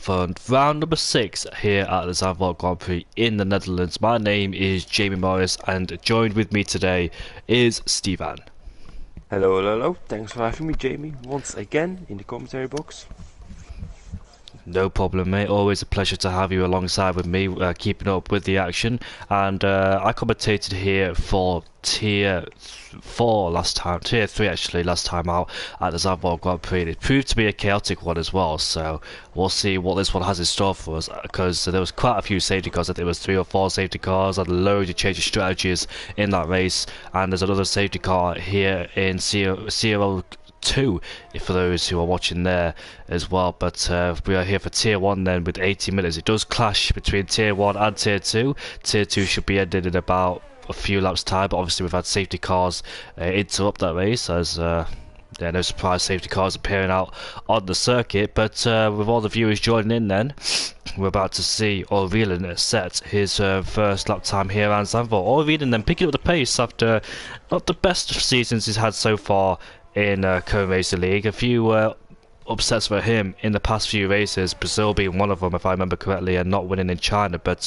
For round number 6 here at the Zandvoort Grand Prix in the Netherlands. My name is Jamie Morris and joined with me today is Stevan. Hello, hello, hello. Thanks for having me, Jamie, once again in the commentary box. No problem, mate. Always a pleasure to have you alongside with me, keeping up with the action. And I commentated here for Tier 4 last time, Tier 3 actually, last time out at the Zandvoort Grand Prix. It proved to be a chaotic one as well, so we'll see what this one has in store for us, because there was quite a few safety cars. I think there was 3 or 4 safety cars, and loads of change of strategies in that race. And there's another safety car here in CRL 2 for those who are watching there as well, but we are here for tier 1 then with 80 minutes. It does clash between tier 1 and tier 2. Tier 2 should be ended in about a few laps time, but obviously we've had safety cars interrupt that race, as no surprise safety cars appearing out on the circuit. But with all the viewers joining in then, we're about to see Aurelien set his first lap time here at Zandvoort. Aurelien then picking up the pace after not the best seasons he's had so far in Co-Racer League. A few upsets for him in the past few races, Brazil being one of them if I remember correctly, and not winning in China, but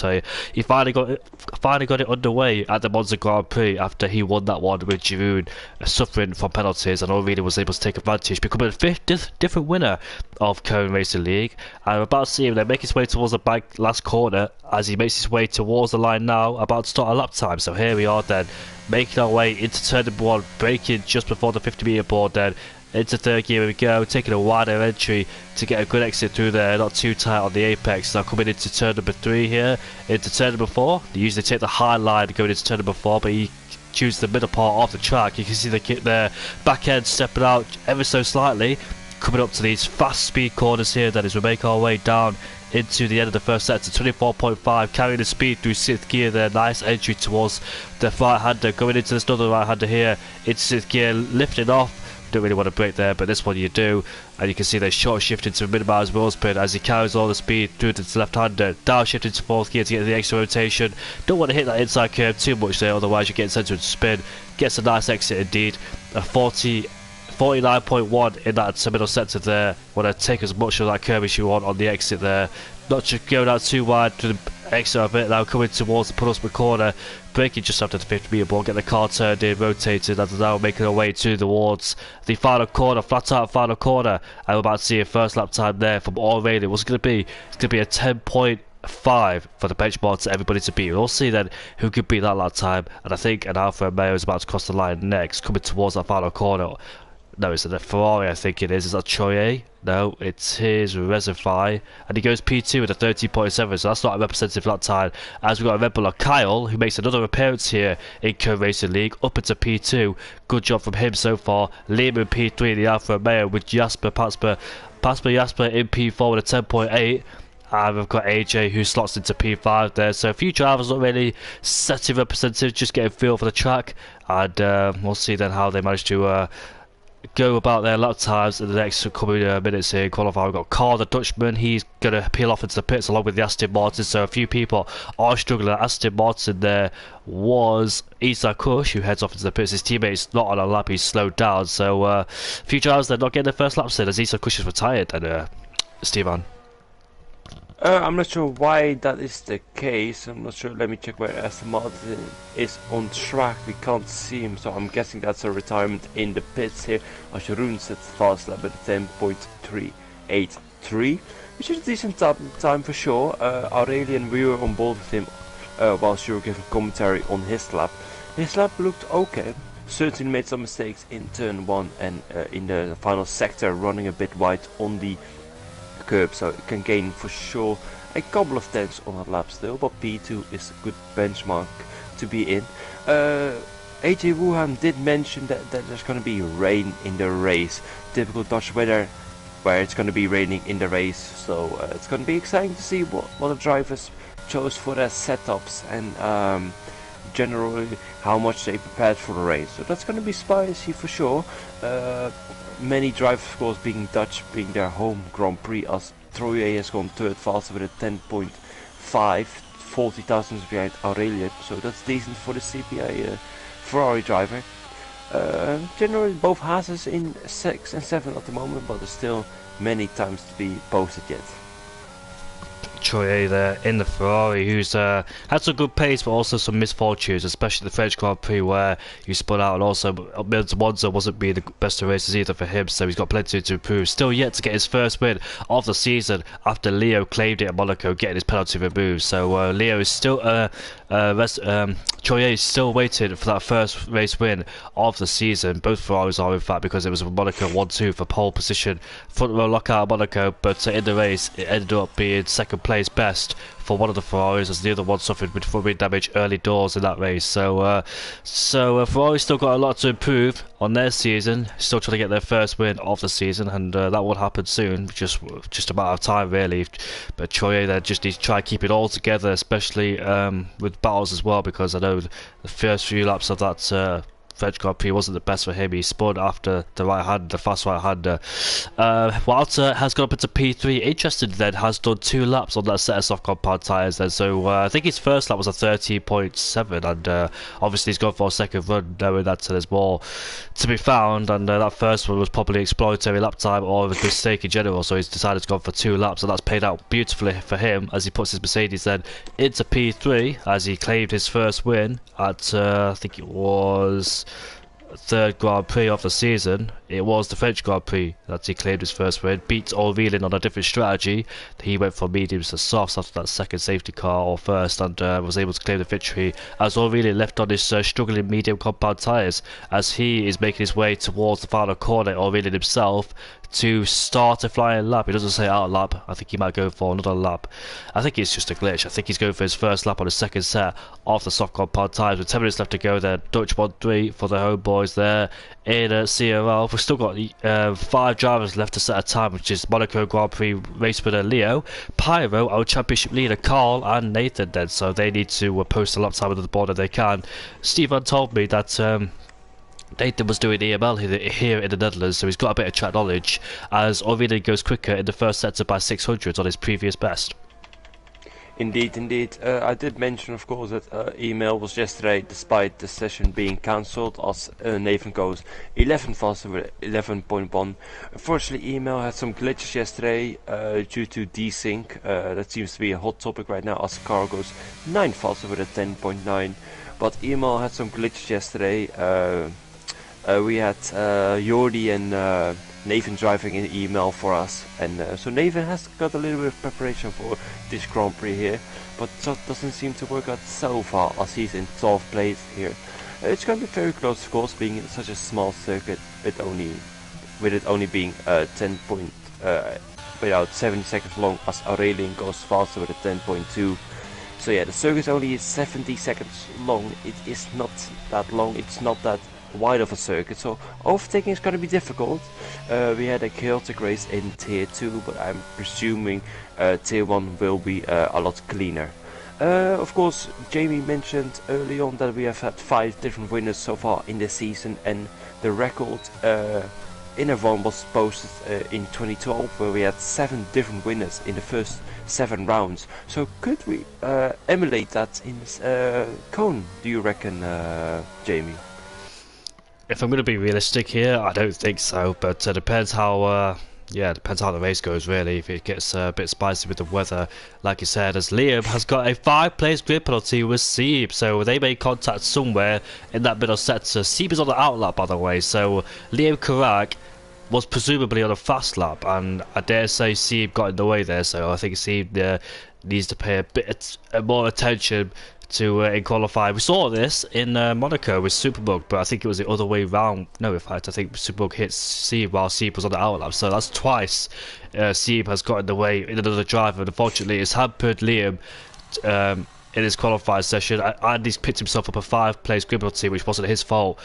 he finally got it underway at the Monza Grand Prix after he won that one with Giroud suffering from penalties, and Aurelien was able to take advantage, becoming the 5th different winner of Co-Racer League. And we're about to see him then make his way towards the back last corner as he makes his way towards the line now, about to start a lap time. So here we are then, making our way into turn number 1, braking just before the 50-meter board then. Into third gear we go, taking a wider entry to get a good exit through there, not too tight on the apex. Now coming into turn number 3 here, into turn number 4. They usually take the high line going into turn number 4, but he chooses the middle part of the track. You can see the back end stepping out ever so slightly, coming up to these fast speed corners here then as we make our way down into the end of the first sector. 24.5, carrying the speed through 6th gear there. Nice entry towards the right-hander, going into this other right-hander here, into 6th gear, lifting off. Don't really want to break there, but this one you do, and you can see they're short shifting to minimise wheel spin as he carries all the speed through to the left-hander, down shifting to 4th gear to get the extra rotation. Don't want to hit that inside curve too much there, otherwise you get sent to spin. Gets a nice exit indeed, a 49.1 in that middle sector there. Want to take as much of that curve as you want on the exit there, not just going out too wide to the exit of it. Now coming towards the penultimate corner, braking just after the 50-meter board, get the car turned in, rotated, and now making our way towards the final corner, flat out final corner. And we're about to see a first lap time there from Aurelien. What's it going to be? It's going to be a 10.5 for the benchmark to everybody to beat. We'll see then who could beat that lap time, and I think an Alfa Romeo is about to cross the line next, coming towards that final corner. No, it's a Ferrari, I think it is. Is that Troye? No, it's his Reservoir. And he goes P2 with a 13.7, so that's not a representative lap time. As we've got a Red Bull Kyle, who makes another appearance here in Co-Racing League, up into P2. Good job from him so far. Liam in P3 in the Alfa Romeo with Jasper Jasper in P4 with a 10.8. And we've got AJ who slots into P5 there. So a few drivers not really setting representatives, just getting feel for the track. And we'll see then how they manage to go about their lap times in the next coming minutes here in qualifying. We've got Carl the Dutchman, he's going to peel off into the pits along with the Aston Martin, so a few people are struggling. Aston Martin there was Isaac Kush, who heads off into the pits. His teammate's not on a lap, he's slowed down, so a few drivers they're not getting their first laps in as Isaac Kush is retired. And Stevan? I'm not sure why that is the case. I'm not sure. Let me check where Aston Martin is on track. We can't see him, so I'm guessing that's a retirement in the pits here. Jeroen sets fast lap at 10.383, which is a decent time for sure. Aurelien, we were on board with him whilst you were giving commentary on his lap. His lap looked okay. Certainly made some mistakes in turn 1 and in the final sector, running a bit wide on the curb, so it can gain for sure a couple of tenths on that lap still, but P2 is a good benchmark to be in. AJ Wuhan did mention that there's going to be rain in the race, typical Dutch weather where it's going to be raining in the race, so it's going to be exciting to see what the drivers chose for their setups and generally how much they prepared for the race. So that's going to be spicy for sure. Many drivers, of course, being Dutch, being their home Grand Prix, as Troye has gone third faster with a 10.5, 40 thousandths behind Aurelien, so that's decent for the CPA Ferrari driver. Generally both Haas in 6 and 7 at the moment, but there's still many times to be posted yet. Troye there in the Ferrari, who's had some good pace but also some misfortunes, especially the French Grand Prix where he spun out, and also Monza wasn't being the best of races either for him, so he's got plenty to improve. Still yet to get his first win of the season after Leo claimed it at Monaco, getting his penalty removed. So Leo is still Troye is still waiting for that first race win of the season. Both Ferraris are, in fact, because it was a Monaco 1-2 for pole position, front row lockout at Monaco, but in the race it ended up being second place best for one of the Ferraris, as the other one suffered with wind damage early doors in that race. So Ferrari's still got a lot to improve on their season, still trying to get their first win of the season, and that will happen soon, just a matter of time really. But Troye there just needs to try and keep it all together, especially with battles as well, because I know the first few laps of that French Grand Prix wasn't the best for him. He spun after the fast right-hander. Walter has gone up into P3. Interested then, has done 2 laps on that set of soft compound tyres then. So I think his first lap was a 30.7, and obviously he's gone for a second run, knowing that there's more to be found, and that first one was probably exploratory lap time or a mistake in general, so he's decided to go for 2 laps, and that's paid out beautifully for him as he puts his Mercedes then into P3 as he claimed his first win at I think it was third Grand Prix of the season. It was the French Grand Prix that he claimed his first win. Beat O'Reilly on a different strategy. He went from mediums to softs after that second safety car or first, and was able to claim the victory as O'Reilly left on his struggling medium compound tyres as he is making his way towards the final corner. O'Reilly himself to start a flying lap. He doesn't say out lap. I think he might go for another lap. I think it's just a glitch. I think he's going for his first lap on the second set of the soft compound tyres with 10 minutes left to go there. Dutch 1-3 for the home boys there in CRL. We've still got 5 drivers left to set a time, which is Monaco Grand Prix race winner Leo, Pyro, our championship leader Carl, and Nathan then. So they need to post a lap time under the board if they can. Stefan told me that Nathan was doing EML here in the Netherlands, so he's got a bit of track knowledge, as O'Reilly goes quicker in the first sector by 600 on his previous best. Indeed. I did mention, of course, that email was yesterday, despite the session being cancelled, as Nathan goes 11 faster with 11.1. Unfortunately, email had some glitches yesterday due to desync. That seems to be a hot topic right now, as car goes 9 faster with a 10.9. But email had some glitches yesterday. We had Jordi and Nathan driving in email for us, and so Nathan has got a little bit of preparation for this Grand Prix here, but that doesn't seem to work out so far, as he's in 12th place here. It's going to be very close, of course, being in such a small circuit, with it only being about 70 seconds long, as Aurelian goes faster with a 10.2. So yeah, the circuit only is 70 seconds long. It is not that long. It's not that wide of a circuit, so overtaking is going to be difficult. We had a chaotic race in tier 2, but I'm presuming tier 1 will be a lot cleaner. Of course, Jamie mentioned early on that we have had 5 different winners so far in this season, and the record in F1 was posted in 2012, where we had 7 different winners in the first 7 rounds. So could we emulate that in Cone, do you reckon, Jamie? If I'm going to be realistic here, I don't think so, but depends how depends how the race goes really. If it gets a bit spicy with the weather, like you said, as Liam has got a 5-place grid penalty with Sieb, so they made contact somewhere in that middle sector. Sieb is on the outlap, by the way, so Liam Karak was presumably on a fast lap, and I dare say Sieb got in the way there, so I think Sieb needs to pay a bit more attention to in qualifying. We saw this in Monaco with Superbug, but I think it was the other way round. No, in fact, I think Superbug hit Sieb while Sieb was on the outlap, so that's twice Sieb has got in the way in another driver, and unfortunately it's hampered Liam in his qualifying session, and he's picked himself up a 5-place grid penalty, which wasn't his fault,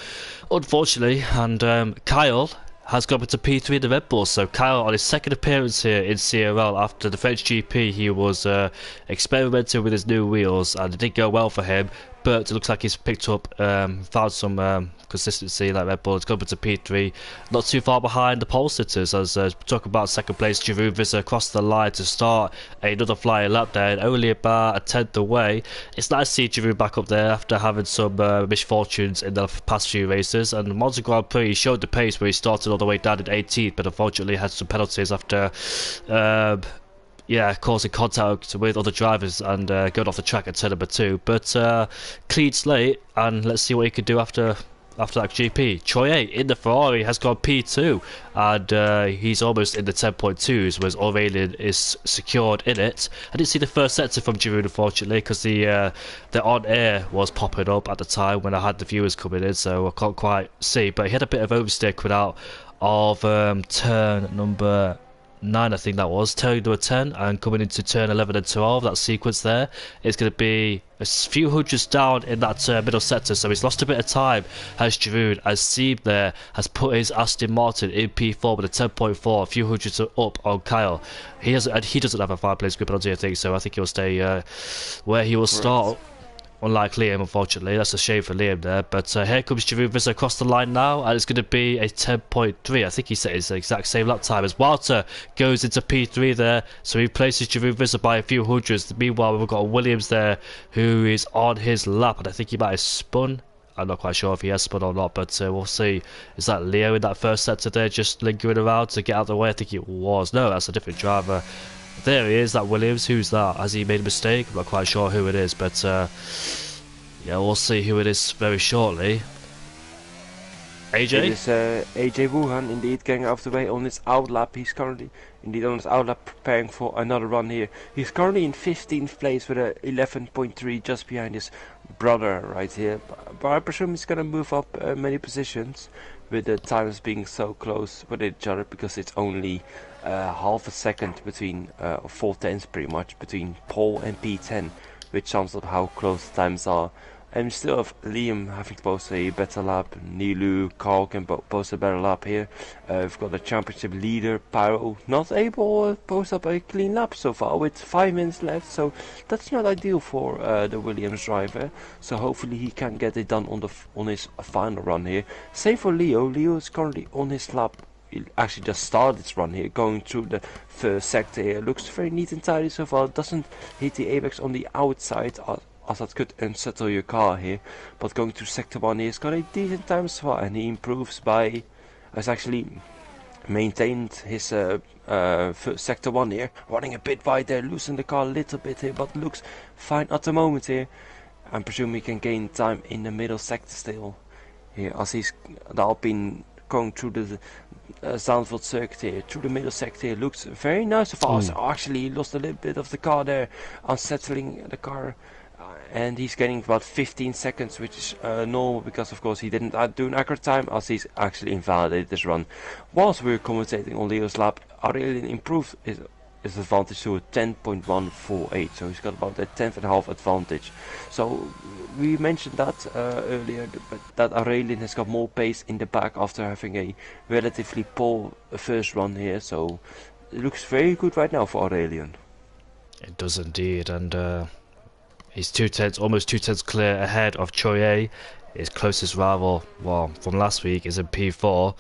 unfortunately. And Kyle has gone into P3 in the Red Bull. So Kyle, on his second appearance here in CRL after the French GP, he was experimenting with his new wheels, and it didn't go well for him, but it looks like he's picked up, found some consistency in that Red Bull. It's gone into P3, not too far behind the pole sitters, as talk about second place Giroud Visser across the line to start another flying lap there, and only about a tenth away. It's nice to see Giroud back up there after having some misfortunes in the past few races, and Monza Grand Prix showed the pace where he started all the way down at 18th, but unfortunately had some penalties after yeah, causing contact with other drivers and going off the track at turn number 2. But clean slate, and let's see what he can do after that GP. Troye in the Ferrari has gone P2, and he's almost in the 10.2s, whereas Aurelian is secured in it. I didn't see the first sector from Giroud, unfortunately, because the on-air was popping up at the time when I had the viewers coming in, so I can't quite see. But he had a bit of oversteer coming out of turn number 9, I think that was, turn number 10, and coming into turn 11 and 12, that sequence there, it's going to be a few hundreds down in that middle sector, so he's lost a bit of time, as Giroud, as Seeb there, has put his Aston Martin in P4 with a 10.4, a few hundreds up on Kyle. He doesn't have a 5-place grip penalty, I think, so I think he'll stay where he will start. Unlike Liam, unfortunately. That's a shame for Liam there. But here comes Giroud across the line now, and it's going to be a 10.3. I think he set his exact same lap time as Walter goes into P3 there, so he places Giroud by a few hundreds. Meanwhile, we've got Williams there, who is on his lap, and I think he might have spun. I'm not quite sure if he has spun or not, but we'll see. Is that Leo in that first sector there, just lingering around to get out of the way? I think it was. No, that's a different driver. There he is, that Williams. Who's that? Has he made a mistake? I'm not quite sure who it is, but yeah, we'll see who it is very shortly. AJ? It is AJ Wuhan, indeed, getting out of the way on his outlap. He's currently, indeed, on his outlap preparing for another run here. He's currently in 15th place with a 11.3, just behind his brother right here. But I presume he's going to move up many positions, with the times being so close with each other, because it's only half a second between 4/10s pretty much between pole and P10, which sums up how close the times are. And still have Liam having to post a better lap. Nilu, Carl can post a better lap here. We've got the championship leader, Pyro, not able to post up a clean lap so far with 5 minutes left. So that's not ideal for the Williams driver. So hopefully he can get it done on his final run here. Same for Leo. Leo is currently on his lap. He actually just started its run here, going through the first sector here. Looks very neat and tidy so far. Doesn't hit the apex on the outside, as that could unsettle your car here. But going through sector 1 here, he's got a decent time so far, and he improves by, has actually maintained his sector 1 here, running a bit wide there, losing the car a little bit here, but looks fine at the moment here. I presume he can gain time in the middle sector still here, as he's the Alpine going through the Zandvoort circuit here, through the middle sector here. Looks very nice so far. So actually he lost a little bit of the car there, unsettling the car, and he's getting about 15 seconds, which is normal, because of course he didn't do an accurate time, as he's actually invalidated this run. Whilst we were commentating on Leo's lap, Aurelian improved his advantage to a 10.148, so he's got about a 10.5 advantage. So we mentioned that earlier, that Aurelian has got more pace in the back after having a relatively poor first run here, so it looks very good right now for Aurelian. It does indeed, and he's almost 2 tenths clear ahead of Troye. His closest rival, well, from last week, is in P4,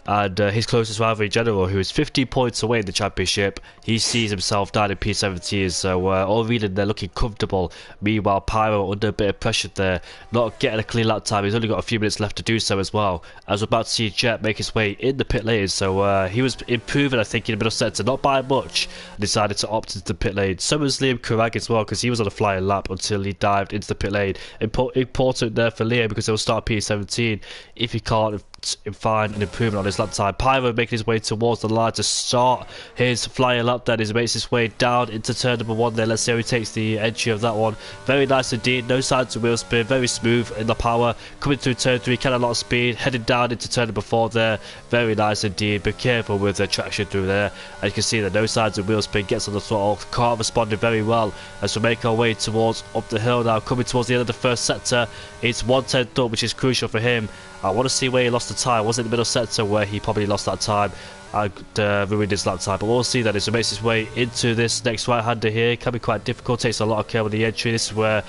and his closest rival in general, who is 50 points away in the championship, he sees himself down in P17, so all reading, they're looking comfortable. Meanwhile, Pyro under a bit of pressure there, not getting a clean lap time. He's only got a few minutes left to do so as well. I was about to see Jet make his way in the pit lane, so he was improving, I think, in the middle sector, not by much, and decided to opt into the pit lane. So was Liam Kurag as well, because he was on a flying lap until he dived into the pit lane. Important there for Liam, because he'll start P17 if he can't find an improvement on his lap time. Pyro making his way towards the line to start his flying lap. Then he makes his way down into turn number 1 there. Let's see how he takes the entry of that one. Very nice indeed, no signs of wheel spin, very smooth in the power. Coming through turn 3, kind of a lot of speed, heading down into turn number 4 there. Very nice indeed, be careful with the traction through there. And you can see that no signs of wheel spin, gets on the throttle, car responding very well as we make our way towards up the hill now. Coming towards the end of the first sector, it's 1/10 up, which is crucial for him. I want to see where he lost the time. Was it the middle sector where he probably lost that time and ruined his lap time? But we'll see that as he makes his way into this next right-hander here. It can be quite difficult, takes a lot of care with the entry. This is where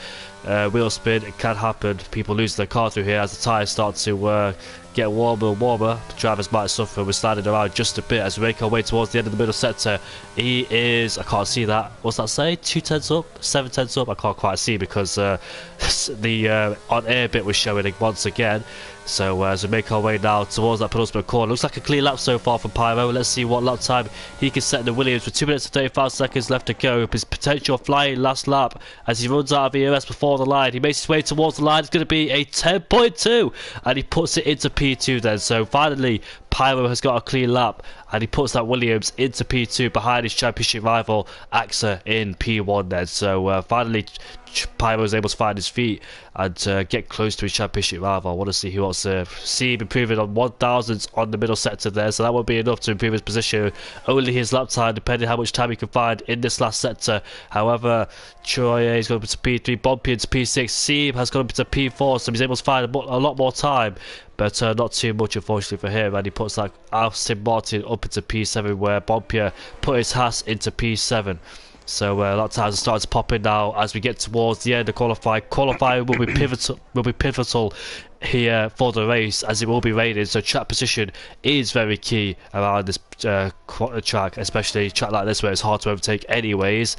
wheel spin, it can happen. People lose their car through here as the tyres start to get warmer and warmer. The drivers might suffer. We're sliding around just a bit as we make our way towards the end of the middle sector. He is, I can't see that. What's that say? 2 tenths up? 7 tenths up? I can't quite see because the on-air bit was showing it once again. So as we make our way now towards that penultimate corner, looks like a clean lap so far from Pyro. Let's see what lap time he can set in the Williams with 2 minutes and 35 seconds left to go. With his potential flying last lap as he runs out of EOS before the line. He makes his way towards the line. It's going to be a 10.2 and he puts it into P2 then. So finally Pyro has got a clean lap and he puts that Williams into P2 behind his championship rival AXA in P1 then. So finally Pyro is able to find his feet and get close to his championship rival. I want to see who wants to see him improving on 1,000s on the middle sector there, so that won't be enough to improve his position. Only his lap time, depending how much time he can find in this last sector. However, Troye is going up to P3, Bompian to P6, Seeb has gone up to P4, so he's able to find a lot more time. But not too much, unfortunately, for him. And he puts like Aston Martin up into P7, where Bompier put his Haas into P7. So a lot of times are starting to pop in now as we get towards the end of qualifying. Qualifying will be pivotal here for the race, as it will be raining, so track position is very key around this track, especially a track like this where it's hard to overtake anyways.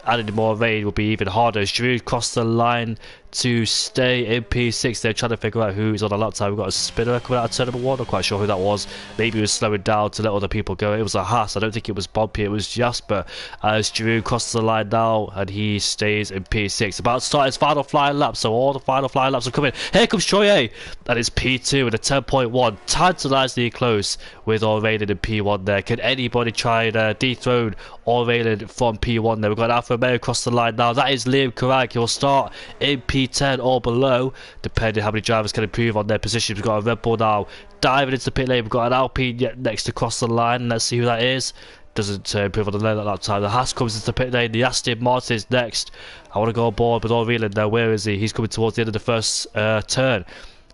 Adding more rain will be even harder. As Giroud crossed the line to stay in P6, they're trying to figure out who is on the lap time. We've got a spinner coming out of turn number 1, not quite sure who that was. Maybe he was slowing down to let other people go. It was a Haas, I don't think it was Bobby, it was Jasper. As Giroud crosses the line now and he stays in P6, about to start his final flying lap, so all the final flying laps are coming. Here comes Troye, and it's P2 with a 10.1, tantalisingly close with O'Reilly in P1 there. Can anybody try and dethrone O'Reilly from P1 there? We've got Alfa Romeo across the line now. That is Liam Carrag. He'll start in P10 or below, depending how many drivers can improve on their positions. We've got a Red Bull now diving into the pit lane. We've got an Alpine yet next to cross the line. Let's see who that is. Doesn't improve on the lap time. The Haas comes into the pit lane. The Aston Martin is next. I want to go on board with O'Reilly now. Where is he? He's coming towards the end of the first turn.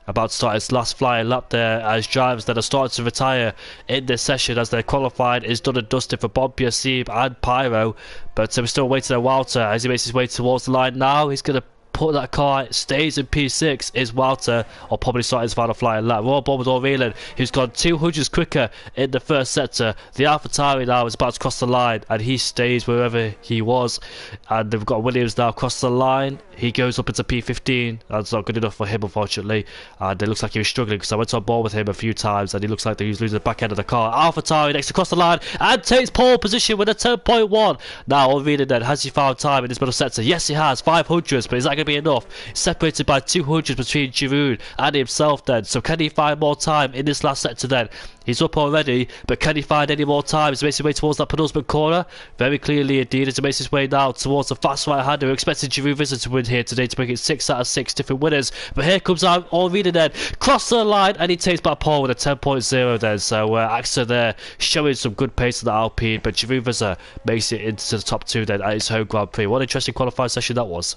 About to start his last flying lap there, as drivers that are starting to retire in this session as they're qualified is done and dusted for Bompier, Seeb and Pyro. But we're still waiting on Walter as he makes his way towards the line now. He's going to put that car, stays in P6, is Walter, or probably start his final flying lap. We're on board with O'Reilly, who's gone 200s quicker in the first sector. The AlphaTauri now is about to cross the line, and he stays wherever he was. And they've got Williams now across the line. He goes up into P15. That's not good enough for him, unfortunately. And it looks like he was struggling, because I went on board with him a few times, and he looks like he was losing the back end of the car. AlphaTauri next across the line, and takes pole position with a 10.1. Now, O'Reilly then, has he found time in this middle sector? Yes, he has. 500s, but is that going to be enough? Separated by 200 between Giroud and himself then. So can he find more time in this last sector then? He's up already, but can he find any more time? He's making his way towards that penultimate corner. Very clearly indeed, as he makes his way now towards the fast right-hander. We're expecting Giroud Visitor to win here today to make it 6 out of 6 different winners. But here comes our O'Reilly then. Cross the line, and he takes back pole with a 10.0 then. So AXA there showing some good pace in the Alpine, but Giroud Visitor makes it into the top 2 then at his home Grand Prix. What an interesting qualifying session that was.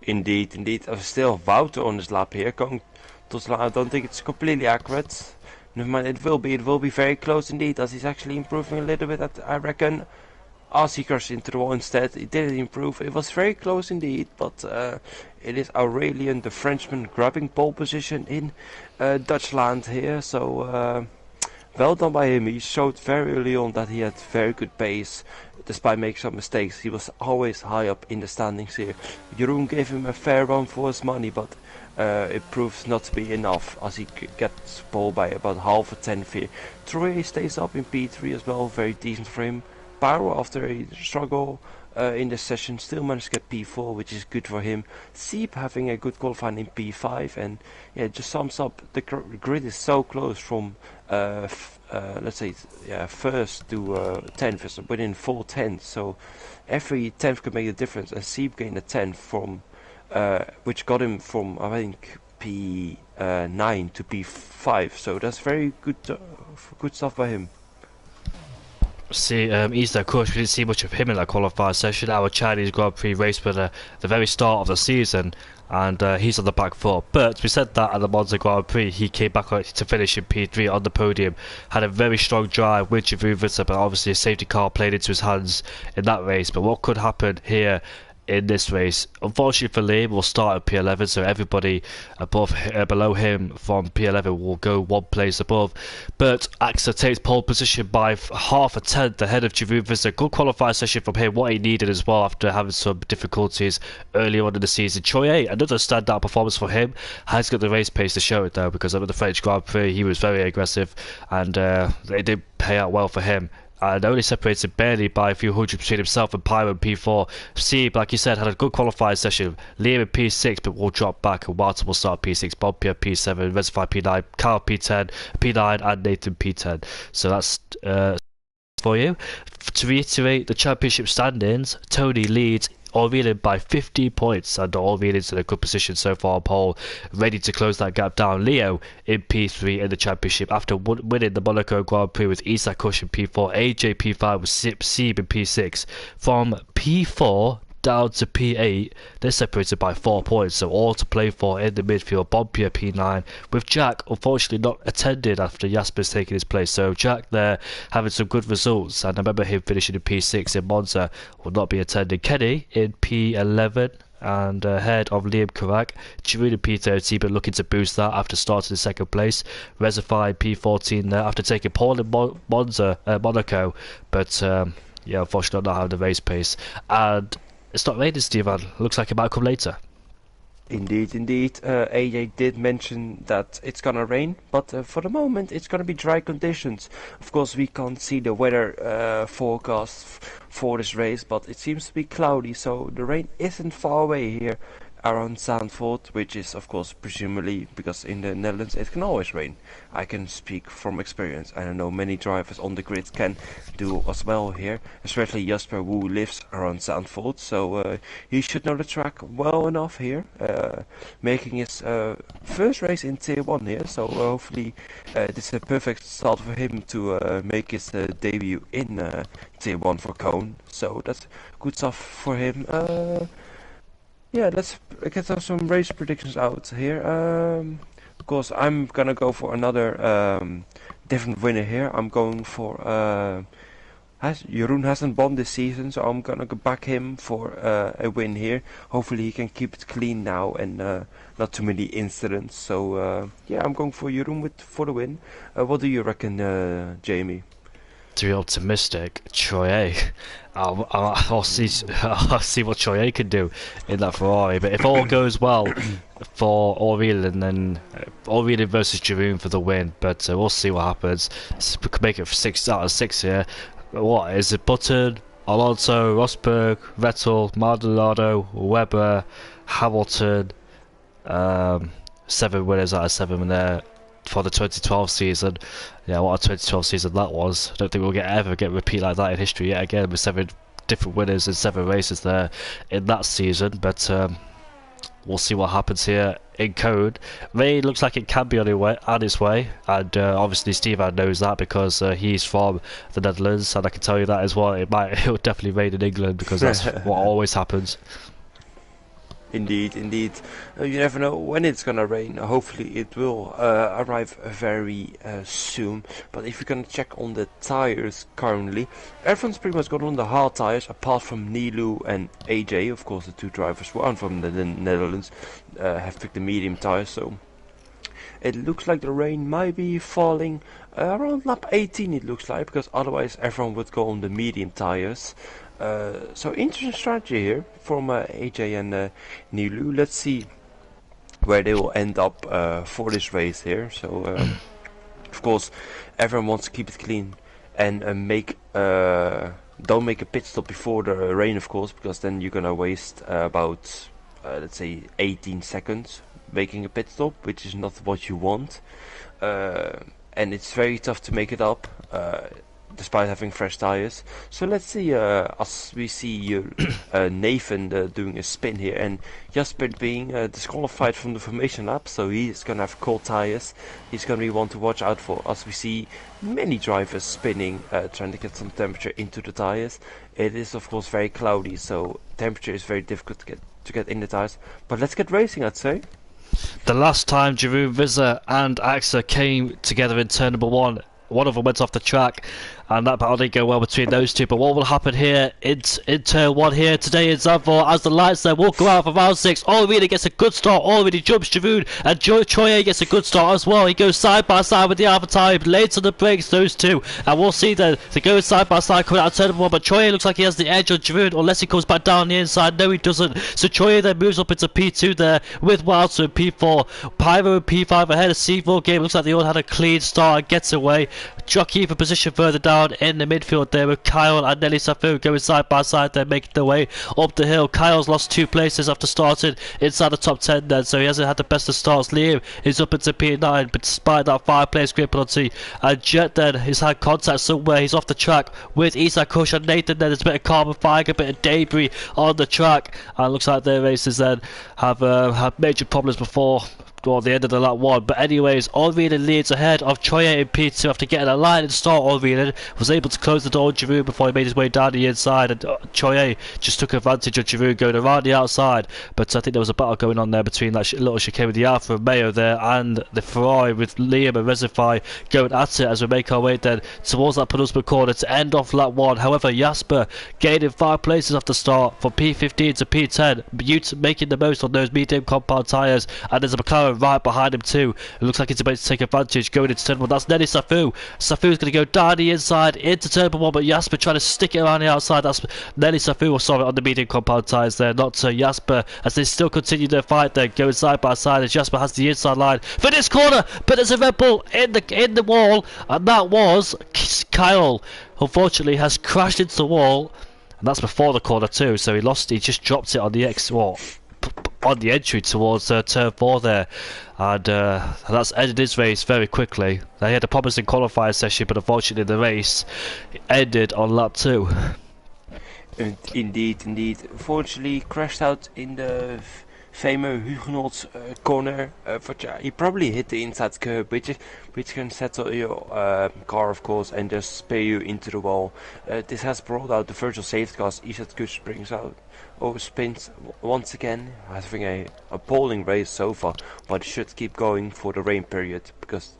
Indeed. There's still Wouter on this lap here. I don't think it's completely accurate. Never mind, it will be very close indeed, as he's actually improving a little bit, I reckon. As he crashed into the wall instead, it didn't improve. It was very close indeed, but it is Aurelien, the Frenchman, grabbing pole position in Dutchland here. So well done by him. He showed very early on that he had very good pace, despite making some mistakes. He was always high up in the standings here. Jeroen gave him a fair run for his money, but it proves not to be enough, as he gets pole by about half a tenth here. Troye stays up in P3 as well, very decent for him. Pyro, after a struggle in this session, still managed to get P4, which is good for him. Seeb having a good qualifying in P5, and yeah, it just sums up the grid is so close from let's say first to 10th, within 4 tenths. So every 10th could make a difference, and Seeb gained a 10th from which got him from I think P9 to P5. So that's very good stuff by him. See, Easter, of course, we didn't see much of him in that qualifying session. Our Chinese Grand Prix race with the very start of the season, and he's on the back foot. But we said that at the Monza Grand Prix, he came back to finish in P3 on the podium. Had a very strong drive with Giroud Visitor, but obviously a safety car played into his hands in that race. But what could happen here in this race. Unfortunately for Liam, we'll start at P11, so everybody below him from P11 will go one place above. But AXA takes pole position by half a tenth ahead of Jeroen Visser. Good qualifying session from him, what he needed as well after having some difficulties earlier on in the season. Choye, another standout performance for him, has got the race pace to show it though, because over the French Grand Prix he was very aggressive, and they did pay out well for him. And only separated barely by a few hundred between himself and Pyro in P4. Steve, like you said, had a good qualifying session. Liam in P6, but will drop back, and Walter will start P6, Bob P7, Reservoir P9, Carl P10, P9, and Nathan P10. So that's for you. To reiterate the championship standings, Tony leads Orleans by 50 points, and Orleans in a good position so far on pole, ready to close that gap down. Leo in P3 in the championship after winning the Monaco Grand Prix with Isak Kush in P4, AJ P5 with Sieb in P6. From P4 down to P8, they're separated by 4 points, so all to play for in the midfield. Bompia P9, with Jack unfortunately not attended after Jasper's taking his place, so Jack there having some good results, and I remember him finishing in P6 in Monza, will not be attending. Kenny in P11 and ahead of Liam Karak. Giroud in P13, but looking to boost that after starting in second place. Reservoir P14 there after taking pole in Monaco, but yeah, unfortunately not having the race pace. And it's not raining, Steven. Looks like it might come later. Indeed, indeed. AJ did mention that it's gonna rain, but for the moment it's gonna be dry conditions. Of course, we can't see the weather forecast for this race, but it seems to be cloudy, so the rain isn't far away here around Zandvoort, which is of course presumably because in the Netherlands it can always rain. I can speak from experience, and I know many drivers on the grid can do as well here, especially Jasper who lives around Zandvoort, so he should know the track well enough here, making his first race in Tier 1 here, so hopefully this is a perfect start for him to make his debut in Tier 1 for Cone, so that's good stuff for him. Yeah, let's get some race predictions out here. Of course, I'm gonna go for another different winner here. I'm going for Jeroen hasn't won this season, so I'm gonna back him for a win here. Hopefully, he can keep it clean now and not too many incidents. So yeah, I'm going for Jeroen for the win. What do you reckon, Jamie? To be optimistic, Troye. I'll see what Troye can do in that Ferrari. But if all goes well for Aurelien, then Aurelien versus Jeroen for the win. But we'll see what happens. We could make it 6 out of 6 here. What is it? Button, Alonso, Rosberg, Vettel, Maldonado, Webber, Hamilton. 7 winners out of 7 there for the 2012 season. Yeah, what a 2012 season that was. I don't think we'll ever get a repeat like that in history yet again, with 7 different winners and 7 races there in that season. But we'll see what happens here in Code. Rain looks like it can be on its way, and obviously Steve knows that because he's from the Netherlands, and I can tell you that as well. It'll definitely rain in England because that's what always happens. Indeed, indeed. You never know when it's gonna rain. Hopefully it will arrive very soon. But if you're gonna check on the tires currently, everyone's pretty much got on the hard tires, apart from Nilu and AJ. Of course, the 2 drivers who aren't from the Netherlands have picked the medium tires. So it looks like the rain might be falling around lap 18. It looks like, because otherwise everyone would go on the medium tires. So interesting strategy here from AJ and Nilu. Let's see where they will end up for this race here. So of course everyone wants to keep it clean and don't make a pit stop before the rain, of course, because then you're gonna waste about let's say 18 seconds making a pit stop, which is not what you want, and it's very tough to make it up despite having fresh tires. So let's see, as we see Nathan doing a spin here, and Jasper being disqualified from the formation lap, so he's gonna have cold tires. He's gonna be one to watch out for, as we see many drivers spinning, trying to get some temperature into the tires. It is of course very cloudy, so temperature is very difficult to get in the tires. But let's get racing, I'd say. The last time Jeroen Visser and AXA came together in turn number 1, one of them went off the track, and that battle didn't go well between those two. But what will happen here in turn 1 here today in Zandvoort as the lights there will go out for round 6. Already gets a good start, already jumps Giroud, and Troye gets a good start as well. He goes side by side with the Alpha Type, late on the brakes, those two, and we'll see then they go side by side coming out of turn 1. But Troye looks like he has the edge on Giroud, unless he comes back down the inside. No, he doesn't. So Troye then moves up into P2 there with Wilson in P4, Pyro in P5 ahead of C4 game. Looks like they all had a clean start and gets away. Jockey for position further down in the midfield there with Kyle and Nelly Safu going side by side there, making their way up the hill. Kyle's lost 2 places after starting inside the top 10 then, so he hasn't had the best of starts. Liam is up into P9, but despite that 5 players grid penalty, and Jet then has had contact somewhere. He's off the track with Isak Kush and Nathan then. There's a bit of carbon fire, a bit of debris on the track, and it looks like their races then have had major problems before the end of the lap 1. But anyways, Olvinen leads ahead of Troye in P2 after getting a line and start. Olvinen was able to close the door on Giroud before he made his way down the inside, and Troye just took advantage of Giroud going around the outside. But I think there was a battle going on there between that little chicane with the Alfa Romeo there and the Ferrari with Liam and Resify going at it as we make our way then towards that penultimate corner to end off lap 1. However, Jasper gaining 5 places after start from P15 to P10, Butte making the most on those medium compound tyres, and there's a McLaren right behind him too. It looks like he's about to take advantage going into turn 1. That's Nelly Safu. Safu's going to go down the inside into turn 1, but Jasper trying to stick it around the outside. That's Nelly Safu, sorry, on the medium compound tyres there, not Jasper, as they still continue their fight there, going side by side as Jasper has the inside line for this corner. But there's a Red Bull in the wall, and that was Kyle. Unfortunately, has crashed into the wall, and that's before the corner too. So he just dropped it on the on the entry towards turn 4 there, and that's ended his race very quickly. They had a promising qualifying session, but unfortunately the race ended on lap 2. Indeed. Unfortunately, crashed out in the famous Huguenot corner. He probably hit the inside curb, which can settle your car, of course, and just spare you into the wall. This has brought out the virtual safety cars. Isak Kush brings out overspins once again, having a appalling race so far, but should keep going for the rain period, because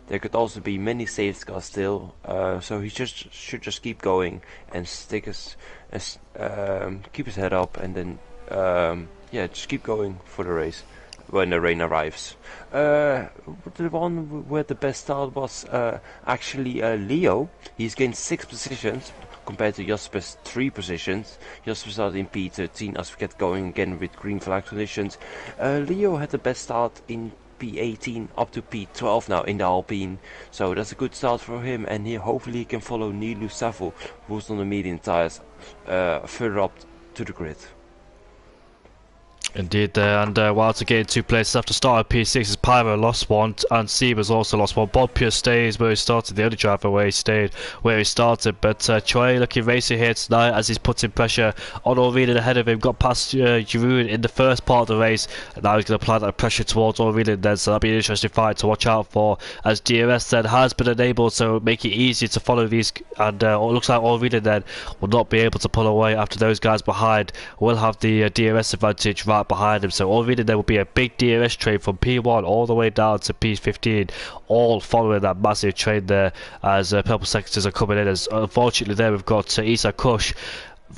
there could also be many safety cars still. So he should just keep going and keep his head up, and then just keep going for the race when the rain arrives. The one where the best start was actually Leo. He's gained 6 positions compared to Jasper's 3 positions. Jasper started in P13 as we get going again with green flag conditions. Leo had the best start in P18 up to P12 now in the Alpine, so that's a good start for him, and hopefully he can follow Nilu Savo, who's on the medium tires, further up to the grid. Indeed, and while to gain 2 places after start at P6 as Pyro lost 1 and Seaver's also lost 1. Bob Pure stays where he started, the only driver where he stayed where he started, but Troy looking racing here tonight as he's putting pressure on Olvinen ahead of him. Got past Giroud in the first part of the race, and now he's going to apply that pressure towards Olvinen then, so that'll be an interesting fight to watch out for, as DRS then has been enabled, so make it easier to follow these, and it looks like Olvinen then will not be able to pull away after those guys behind will have the DRS advantage right behind him. So already there will be a big DRS train from P1 all the way down to P15, all following that massive train there as purple sectors are coming in. As unfortunately there we've got Isak Kush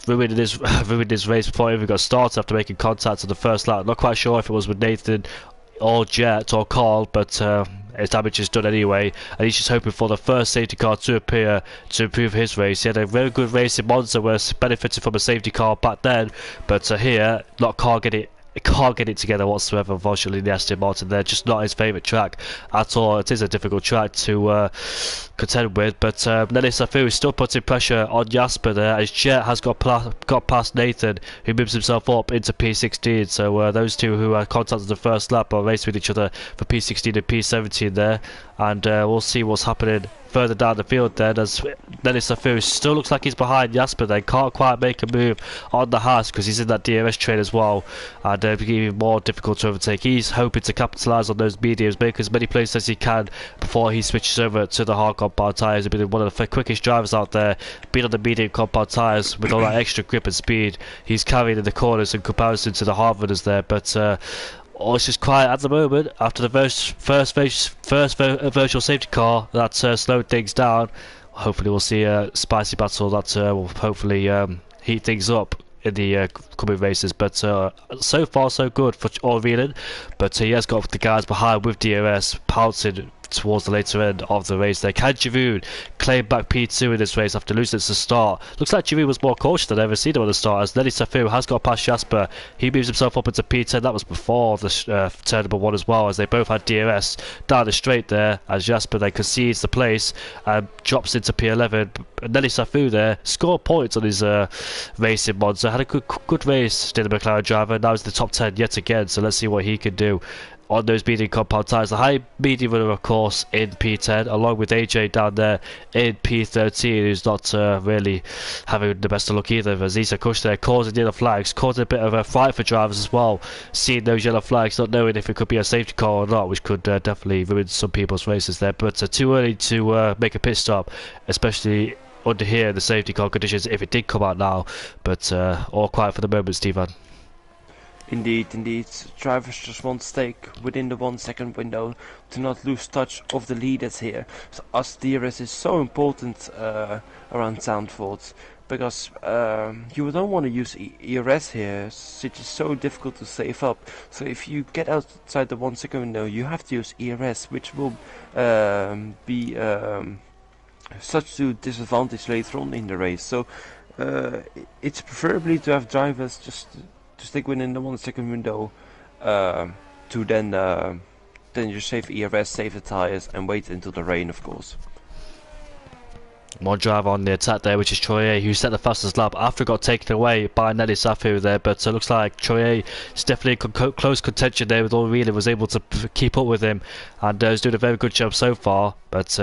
ruined his race before he even got started after making contact on the first lap. Not quite sure if it was with Nathan or Jet or Carl, but his damage is done anyway, and he's just hoping for the first safety car to appear to improve his race. He had a very good race in Monza where he benefited from a safety car back then, but here can't get it together whatsoever. Unfortunately, the Aston Martin there, just not his favourite track at all. It is a difficult track to contend with, but Nelly Safu is still putting pressure on Jasper there, as Jet has got past Nathan, who moves himself up into P16. So those two who had contact on the first lap are racing with each other for P16 and P17 there, and we'll see what's happening further down the field then, as Nelly Safu still looks like he's behind Jasper then, can't quite make a move on the Haas because he's in that DRS train as well, and even more difficult to overtake. He's hoping to capitalise on those mediums, make as many places as he can before he switches over to the hard compound tyres. He's been one of the quickest drivers out there, being on the medium compound tyres with all that extra grip and speed. He's carrying in the corners in comparison to the hard runners there, but it's just quiet at the moment after the first virtual safety car that slowed things down. hopefully we'll see a spicy battle that will hopefully heat things up in the coming races. But so far so good for Orlean, but he has got the guys behind with DRS pouncing towards the later end of the race there. Can Giroud claim back P2 in this race after losing at the start? Looks like Giroud was more cautious than I've ever seen him at the start, as Nelly Safu has got past Jasper. He moves himself up into P10. That was before the turn number 1 as well, as they both had DRS down the straight there, as Jasper then concedes the place and drops into P11. Nelly Safu there scored points on his race in Monza. Had a good race, did the McLaren driver. Now he's in the top 10 yet again, so let's see what he can do on those medium compound tyres. The high medium runner, of course, in P10, along with AJ down there in P13, who's not really having the best of luck either, as Isa Kush there causing yellow flags, causing a bit of a fright for drivers as well, seeing those yellow flags, not knowing if it could be a safety car or not, which could definitely ruin some people's races there. But too early to make a pit stop, especially under here in the safety car conditions, if it did come out now. But all quiet for the moment, Stefan. Indeed, indeed. Drivers just want to stay within the 1 second window to not lose touch of the leaders here. So us DRS is so important around Zandvoort, because you don't want to use ERS here, which is so difficult to save up. So if you get outside the 1 second window, you have to use ERS, which will be such a disadvantage later on in the race. So it's preferably to have drivers just to stick within the 1 second window, to then you save ERS, save the tires, and wait until the rain, of course. One driver on the attack there, which is Troyer, who set the fastest lap after it got taken away by Nelly Safu there. But it looks like Troyer is definitely in close contention there with Orlean, was able to keep up with him, and is doing a very good job so far. But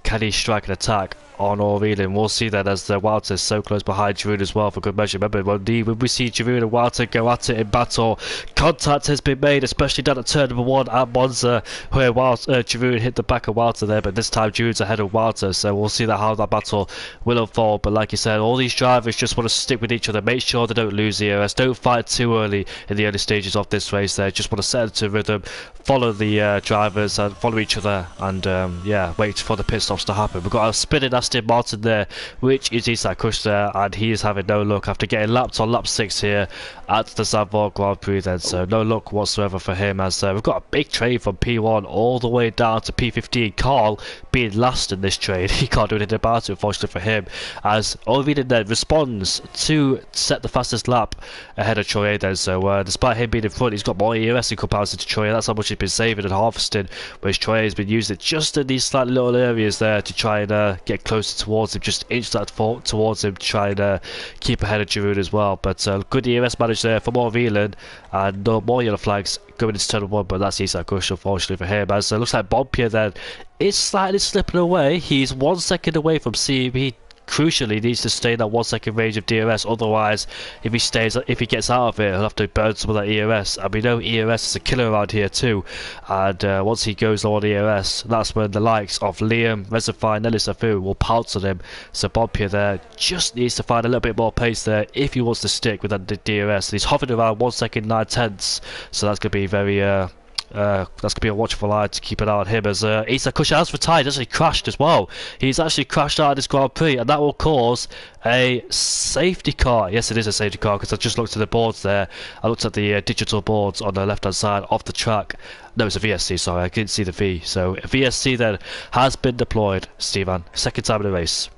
can he strike an attack on Orlean? We'll see that, as Walter is so close behind Giroud as well, for good measure. Remember, when we see Giroud and Walter go at it in battle, contact has been made, especially down at turn number 1 at Monza, where Giroud hit the back of Walter there, but this time Giroud's ahead of Walter, so we'll see how that battle will unfold. But like you said, all these drivers just want to stick with each other, make sure they don't lose the ERS, don't fight too early in the early stages of this race there, just want to set into rhythm, follow the drivers and follow each other, and yeah, wait for the pit stops to happen. We've got a spinning Aston Martin there, which is Isak Kush there, and he is having no luck after getting lapped on lap 6 here at the Zandvoort Grand Prix then, so no luck whatsoever for him, as we've got a big train from P1 all the way down to P15. Carl being last in this train, he can't do anything about it, unfortunately for him, as Orlean then responds to set the fastest lap ahead of Troyer then. So despite him being in front, he's got more ERS in comparison to Troyer. That's how much he's been saving and harvesting, whereas Troyer has been using it just in these slightly little areas there to try and get closer towards him, just inch that towards him to try and keep ahead of Giroud as well. But good ERS managed there for Orlean, and no more yellow flags going into turn 1, but that's Isak Kush, unfortunately for him, as it looks like Bonpier then is slightly slipping away. He's 1 second away from CB. Crucially, needs to stay in that 1 second range of DRS, otherwise if he gets out of it, he'll have to burn some of that ERS, and we know ERS is a killer around here too, and once he goes on ERS, that's when the likes of Liam, Rezify, and Nelly Safu will pounce on him. So Bonpier there just needs to find a little bit more pace there if he wants to stick with that DRS. He's hovering around 1 second 9/10, so that's going to be very that's going to be a watchful eye to keep an eye on him, as Isak Kush has retired, actually crashed as well. He's actually crashed out of this Grand Prix, and that will cause a safety car. Yes, it is a safety car, because I just looked at the boards there. I looked at the digital boards on the left hand side of the track. No, it's a VSC, sorry, I couldn't see the V. So a VSC then has been deployed, Stefan. Second time in the race.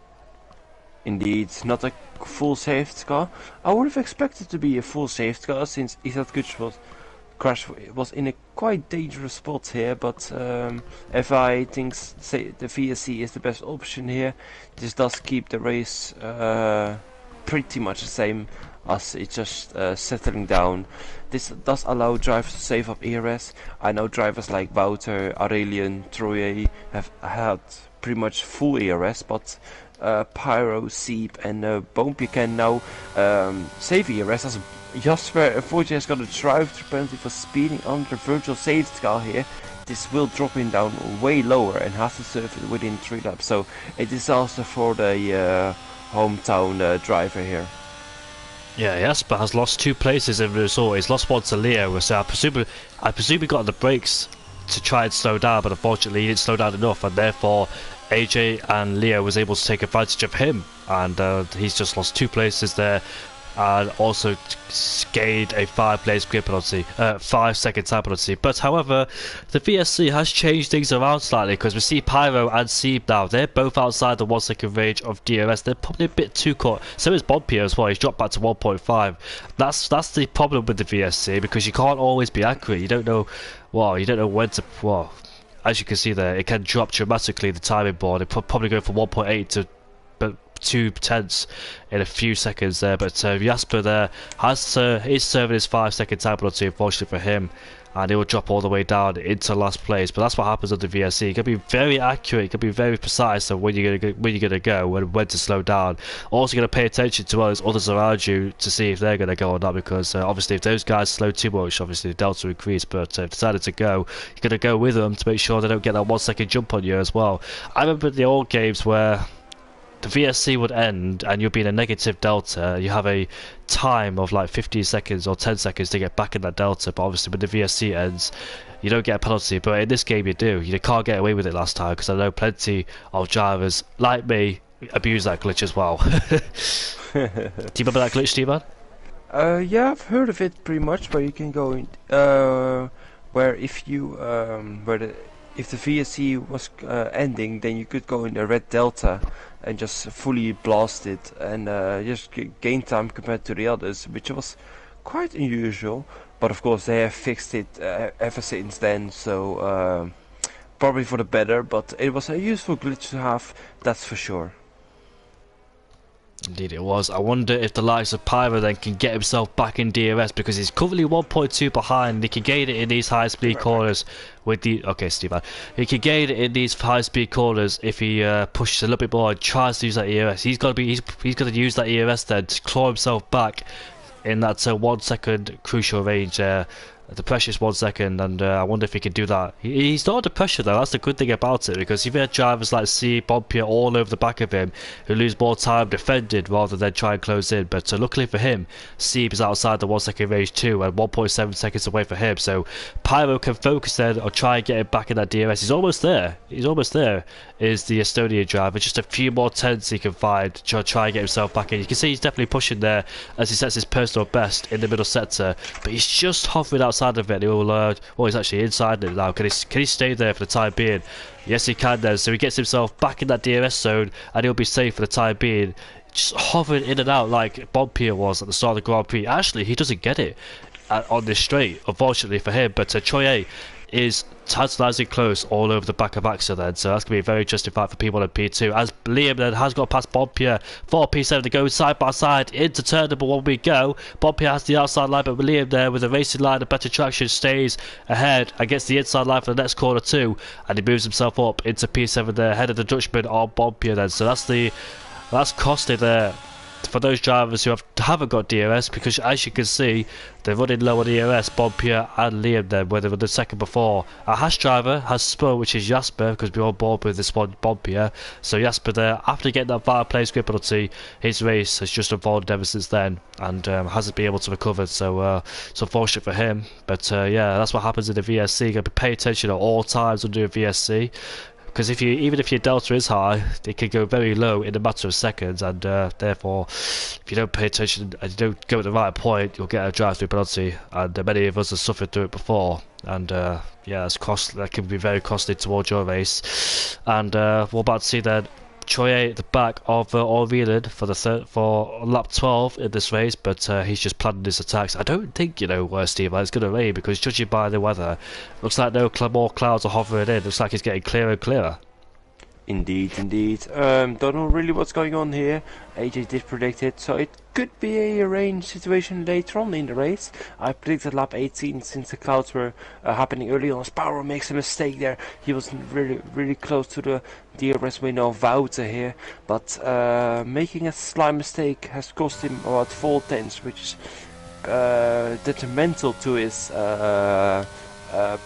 Indeed, not a full safety car. I would have expected to be a full safety car, since Isak Kush was in a quite dangerous spot here, but if I think the VSC is the best option here, this does keep the race pretty much the same as it's just settling down. This does allow drivers to save up ERS. I know drivers like Wouter, Aurelian, Troyer have had pretty much full ERS, but Pyro, Seep and Bonpier can now save ERS, as Jasper unfortunately has got a drive penalty for speeding under virtual safety car here. This will drop him down way lower and has to serve it within 3 laps, so a disaster for the hometown driver here. Yeah, Jasper has lost 2 places in the result. He's lost one to Leo, so I presume he got on the brakes to try and slow down, but unfortunately he didn't slow down enough, and therefore AJ and Leo was able to take advantage of him, and he's just lost 2 places there, and also gained a 5-place grid penalty, 5-second time penalty. But however, the VSC has changed things around slightly, because we see Pyro and Seeb now. They're both outside the 1-second range of DRS. They're probably a bit too caught. So is Bonpier as well. He's dropped back to 1.5. That's the problem with the VSC, because you can't always be accurate. You don't know. Well, you don't know when to. Well, as you can see there, it can drop dramatically, the timing board. It probably go from 1.8 to 2/10 in a few seconds there. But Jasper there is serving his 5-second time penalty, unfortunately for him, and he will drop all the way down into last place. But that's what happens on the VSC. You can be very accurate, you can be very precise on when you're gonna go and when to slow down. Also, going to pay attention to others around you to see if they're going to go or not, because obviously if those guys slow too much, obviously the delta increase. But if decided to go, you're going to go with them to make sure they don't get that 1-second jump on you as well. I remember the old games where the VSC would end and you'll be in a negative delta. You have a time of like 15 seconds or 10 seconds to get back in that delta, but obviously when the VSC ends, you don't get a penalty. But in this game you do. You can't get away with it last time, because I know plenty of drivers like me abuse that glitch as well. Do you remember that glitch, Steve-Man? Yeah, I've heard of it pretty much, where you can go in, where if you, if the VSC was ending, then you could go in a red delta and just fully blast it, and just gain time compared to the others, which was quite unusual. But of course they have fixed it ever since then, so probably for the better. But it was a useful glitch to have, that's for sure. Indeed it was. I wonder if the likes of Pyro then can get himself back in DRS, because he's currently 1.2 behind. He can gain it in these high speed corners with the... Okay, Steve, he can gain it in these high speed corners if he pushes a little bit more and tries to use that ERS. He's got to use that ERS then to claw himself back in that 1-second crucial range there. The precious 1 second, and I wonder if he can do that. He's not under pressure though, that's the good thing about it, because you've had drivers like C, Bonpier all over the back of him who lose more time defended rather than try and close in. But luckily for him, Seeb is outside the 1-second range too, and 1.7 seconds away for him, so Pyro can focus then or try and get him back in that DRS. He's almost there, is the Estonian driver. Just a few more tenths he can find to try and get himself back in. You can see he's definitely pushing there as he sets his personal best in the middle sector, but he's just hovering outside of it. He'll well, he's actually inside it now. Can he stay there for the time being? Yes, he can then. So he gets himself back in that DRS zone, and he'll be safe for the time being. Just hovering in and out like Bonpier was at the start of the Grand Prix. Actually, he doesn't get it on this straight, unfortunately for him. But Choye is tantalising close all over the back of Axel then, so that's going to be very justified for P1 and P2, as Liam then has got past Bonpier for P7 to go side by side into turn number 1 we go. Bonpier has the outside line, but Liam there with a racing line and better traction stays ahead and gets the inside line for the next corner too, and he moves himself up into P7 there ahead of the Dutchman on Bonpier then. So that's costed there for those drivers who haven't got DRS, because as you can see they're running low on DRS, Bonpier and Liam then, where they were the second before. Our Hash driver has spun, which is Jasper, because we're on board with this one, Bonpier. So Jasper there, after getting that 5-place grid penalty, his race has just unfolded ever since then, and hasn't been able to recover, so it's unfortunate for him. But yeah, that's what happens in the VSC. You got to pay attention at all times under a VSC, because even if your delta is high, it can go very low in a matter of seconds, and therefore, if you don't pay attention and you don't go at the right point, you'll get a drive-through penalty. And many of us have suffered through it before, and yeah, that can be very costly towards your race. And we're about to see then Troye at the back of Orveland for lap 12 in this race, but he's just planning his attacks. I don't think, Steve, it's going to rain, because judging by the weather, looks like no more clouds are hovering in. Looks like it's getting clearer and clearer. Indeed. Don't know really what's going on here. AJ did predict it, so it could be a rain situation later on in the race. I predicted lap 18 since the clouds were happening early on. Sparrow makes a mistake there. He was really close to the DRS window of Wouter here, but making a slight mistake has cost him about 4 tenths, which is detrimental to his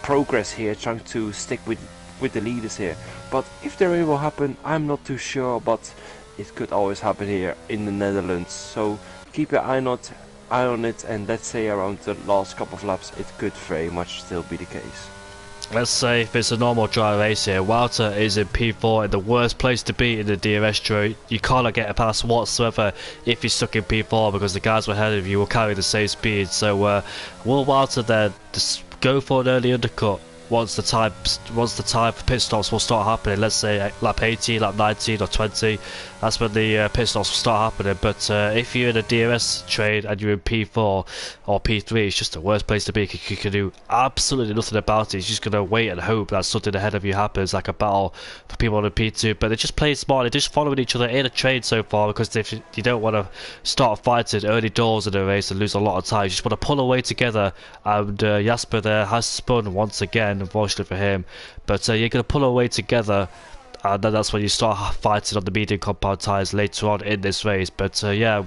progress here, trying to stick with the leaders here. But if the rain will happen, I'm not too sure, but it could always happen here in the Netherlands, so keep your eye on it, and let's say around the last couple of laps it could very much still be the case. let's say if it's a normal dry race here, Walter is in P4 in the worst place to be in the DRS straight. You cannot get a pass whatsoever if you're stuck in P4 because the guys ahead of you will carry the same speed. So will Walter then just go for an early undercut once the time for pit stops will start happening? Let's say lap 18, lap 19 or 20, that's when the pit stops will start happening. But if you're in a DRS trade and you're in P4 or P3, it's just the worst place to be. You can do absolutely nothing about it. You're just going to wait and hope that something ahead of you happens, like a battle for people on a P2. But they're just playing smart, they're just following each other in a trade so far, because if you don't want to start fighting early doors in the race and lose a lot of time, you just want to pull away together. And Jasper there has spun once again, unfortunately for him, but you're going to pull away together, and then that's when you start fighting on the medium compound tyres later on in this race. But yeah,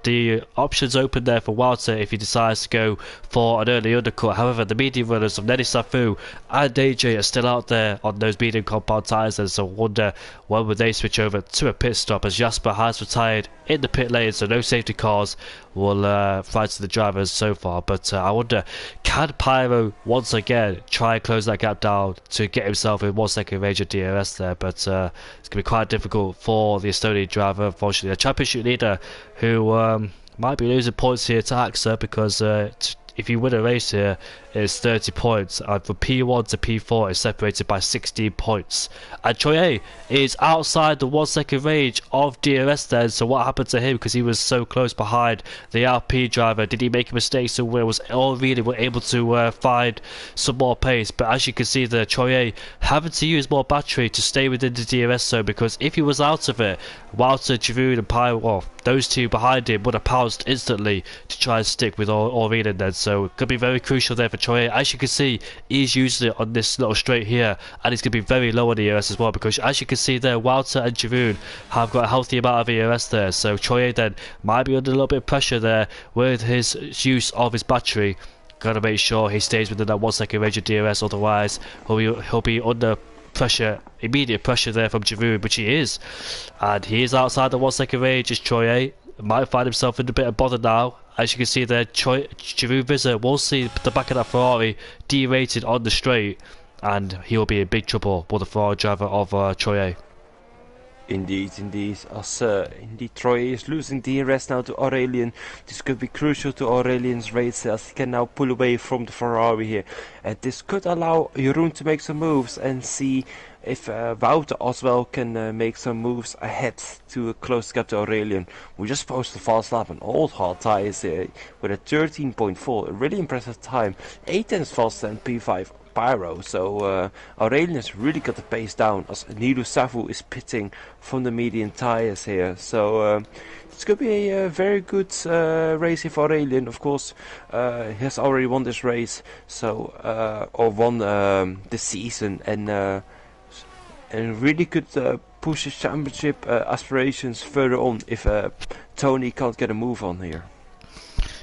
the options open there for Walter if he decides to go for an early undercut. However, the medium runners of Nelly Safu and AJ are still out there on those medium compound tyres, and so I wonder when would they switch over to a pit stop, as Jasper has retired in the pit lane, so no safety cars will frighten the drivers so far. But I wonder, can Pyro once again try and close that gap down to get himself in 1 second range of DRS there? But it's going to be quite difficult for the Estonian driver, unfortunately. A championship leader who might be losing points here to AXA, because if you win a race here, it's 30 points, and from P1 to P4 is separated by 16 points. And Troye is outside the 1 second range of DRS then, so what happened to him, because he was so close behind the RP driver? Did he make a mistake somewhere? Was really able to find some more pace? But as you can see there, Troye having to use more battery to stay within the DRS zone, because if he was out of it, Walter, Giroud and Pyro, well, those two behind him would have pounced instantly to try and stick with Aurelian then. So it could be very crucial there for Troye. As you can see, he's using it on this little straight here, and he's going to be very low on the ERS as well, because as you can see there, Walter and Giroud have got a healthy amount of ERS there. So Troye then might be under a little bit of pressure there with his use of his battery. Got to make sure he stays within that 1 second range of DRS, otherwise he'll be under pressure, immediate pressure there from Giroud, which he is. And he is outside the 1 second range as Troye might find himself in a bit of bother now. As you can see there, Giroud Vizor will see the back of that Ferrari derated on the straight, and he will be in big trouble for the Ferrari driver of Troye. Indeed. Indeed, Troye is losing DRS now to Aurelian. This could be crucial to Aurelian's race, as he can now pull away from the Ferrari here. And this could allow Jeroen to make some moves and see if Wouter as well can make some moves ahead to close the gap to Aurelian. We just posted a fast lap on old hard tyres here with a 13.4, a really impressive time, 8 tenths faster than P5 Pyro. So Aurelian has really got the pace down, as Nilu Savu is pitting from the medium tyres here. So it's going to be a very good race here for Aurelian. Of course, he has already won this race, so or won the season, and really could push his championship aspirations further on if Tony can't get a move on here.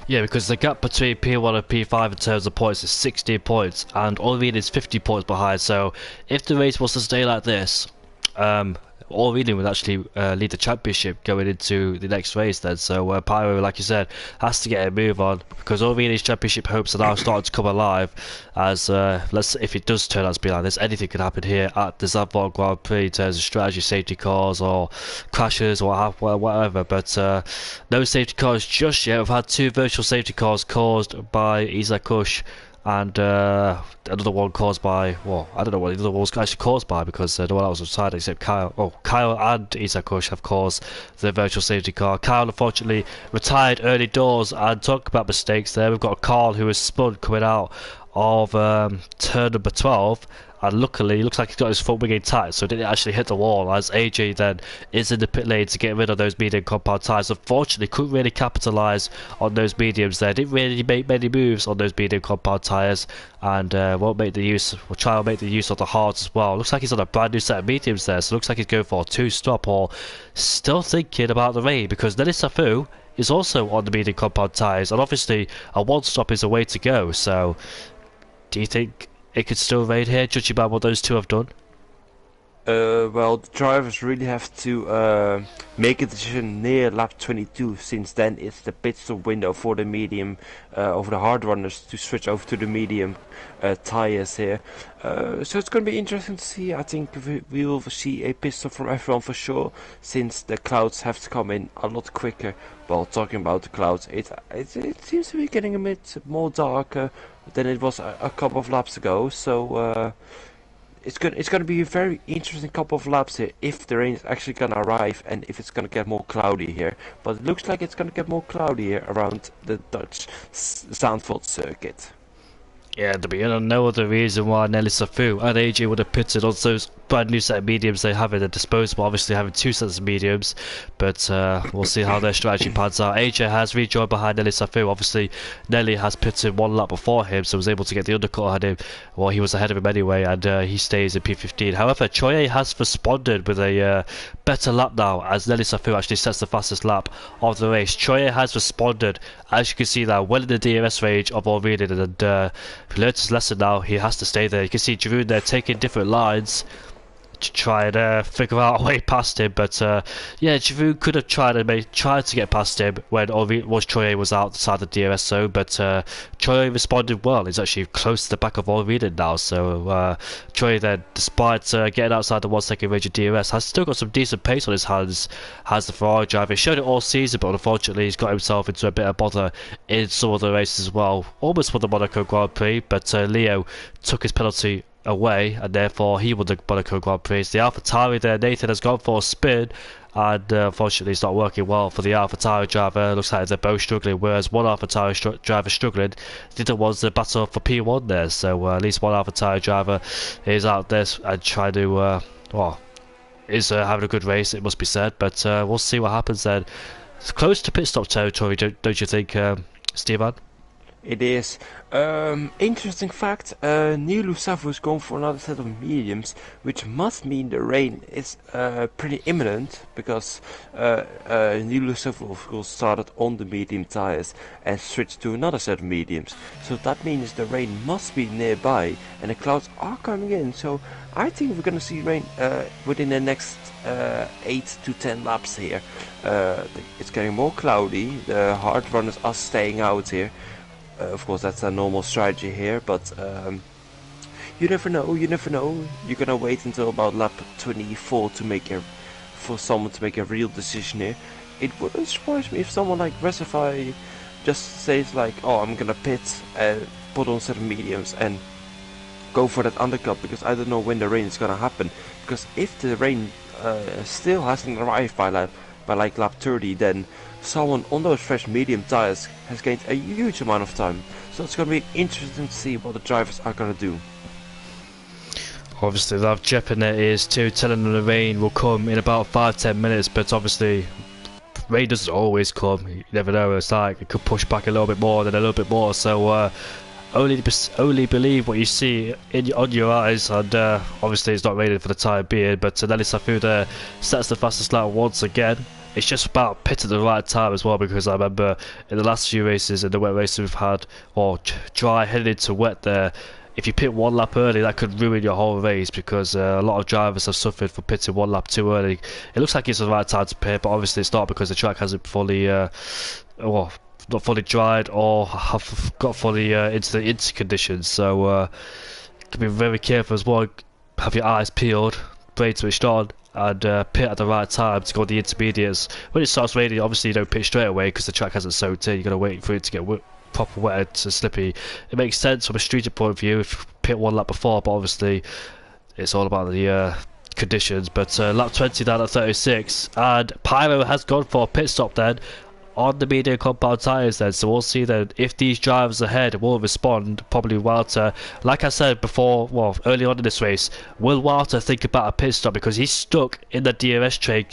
Yeah, because the gap between P1 and P5 in terms of points is 16 points, and Aurelian is 50 points behind. So if the race was to stay like this, Aurelian would actually lead the championship going into the next race then. So Pyro, like you said, has to get a move on, because Aurelian's championship hopes are now starting to come alive, as if it does turn out to be like this, anything could happen here at the Zandvoort Grand Prix in terms of strategy, safety cars or crashes or whatever. But no safety cars just yet. We've had 2 virtual safety cars caused by Isaac Kush, and another one caused by, well, I don't know what the other one was actually caused by, because no one else was inside except Kyle. Oh, Kyle and Isaac Kush have caused the virtual safety car. Kyle unfortunately retired early doors, and talk about mistakes there. We've got Carl who was spun coming out of turn number 12, and luckily it looks like he's got his front wing intact, so it didn't actually hit the wall, as AJ then is in the pit lane to get rid of those medium compound tyres. Unfortunately couldn't really capitalise on those mediums there, didn't really make many moves on those medium compound tyres, and will try and make the use of the hards as well. Looks like he's on a brand new set of mediums there, so looks like he's going for a 2-stop, or still thinking about the rain, because Nelly Safu is also on the medium compound tyres, and obviously a 1-stop is a way to go. So do you think it could still rain here, judging by what those two have done? Well, the drivers really have to make a decision near lap 22, since then it's the pit stop window for the medium, of the hard runners to switch over to the medium tires here. So it's going to be interesting to see. I think we will see a pit stop from everyone for sure, since the clouds have to come in a lot quicker. Well, talking about the clouds, it seems to be getting a bit more darker than it was a couple of laps ago. So. It's gonna be a very interesting couple of laps here if the rain is actually gonna arrive and if it's gonna get more cloudy here. But it looks like it's gonna get more cloudy here around the Dutch Zandvoort circuit. Yeah, there'd be no other reason why Nelly Safu and AJ would have pitted on those brand new set of mediums they have at their disposal, obviously having two sets of mediums, but we'll see how their strategy pans out. AJ has rejoined behind Nelly Safu. Obviously, Nelly has pitted one lap before him, so was able to get the undercut ahead of him. Well, he was ahead of him anyway, and he stays in P15. However, Choye has responded with a better lap now, as Nelly Safu actually sets the fastest lap of the race. Choye has responded, as you can see now, well in the DRS range of all reading, and he learned his lesson now. He has to stay there. You can see Jeroen there taking different lines to try and figure out a way past him, but yeah, Jeroen could have tried to get past him when Choye was outside the DRS zone, but Choye responded well. He's actually close to the back of all reading now, so Choye then, despite getting outside the 1 second range of DRS, has still got some decent pace on his hands. Has the Ferrari driver. He showed it all season, but unfortunately he's got himself into a bit of bother in some of the races as well. Almost won the Monaco Grand Prix, but Leo took his penalty away, and therefore he won the Monaco Grand Prix. The AlphaTauri there, Nathan has gone for a spin, and unfortunately it's not working well for the AlphaTauri driver. Looks like they're both struggling, whereas one AlphaTauri driver struggling, the other one's the battle for P1 there, so at least one AlphaTauri driver is out there and trying to is having a good race, it must be said, but we'll see what happens then. It's close to pit stop territory, don't you think, Stevan? It is. Interesting fact, Nilu Safu is going for another set of mediums, which must mean the rain is pretty imminent, because Nilu Safu of course started on the medium tires and switched to another set of mediums. So that means the rain must be nearby and the clouds are coming in. So I think we're gonna see rain within the next 8 to 10 laps here. It's getting more cloudy, the hard runners are staying out here. Of course, that's a normal strategy here, but you never know. You're gonna wait until about lap 24 for someone to make a real decision here. It wouldn't surprise me if someone like Recify just says like, "Oh, I'm gonna pit and put on set of mediums and go for that undercut," because I don't know when the rain is gonna happen. Because if the rain still hasn't arrived by like lap 30, then someone on those fresh medium tires has gained a huge amount of time. So it's going to be interesting to see what the drivers are going to do. Obviously they'll have Jep in their ears too, telling them the rain will come in about 5-10 minutes, but obviously rain doesn't always come. You never know, it's like it could push back a little bit more, then a little bit more, so only believe what you see on your eyes, and obviously it's not raining for the time being, but Nelly Safu there sets the fastest lap once again. It's just about pit at the right time as well, because I remember in the last few races, in the wet races we've had, or dry headed into wet there, if you pit one lap early, that could ruin your whole race, because a lot of drivers have suffered for pitting one lap too early. It looks like it's the right time to pit, but obviously it's not, because the track hasn't fully not fully dried or have got fully into the conditions, so you can be very careful as well. Have your eyes peeled, brain switched on, and pit at the right time to go the intermediates. When it starts raining, obviously you don't pit straight away because the track hasn't soaked in. You're going to wait for it to get proper wet and slippy. It makes sense from a stringent point of view if you pit one lap before, but obviously it's all about the conditions. But lap 20 down at 36, and Pyro has gone for a pit stop then on the medium compound tyres then, so we'll see then if these drivers ahead will respond. Probably Walter, like I said before, well, early on in this race, will Walter think about a pit stop, because he's stuck in the DRS train,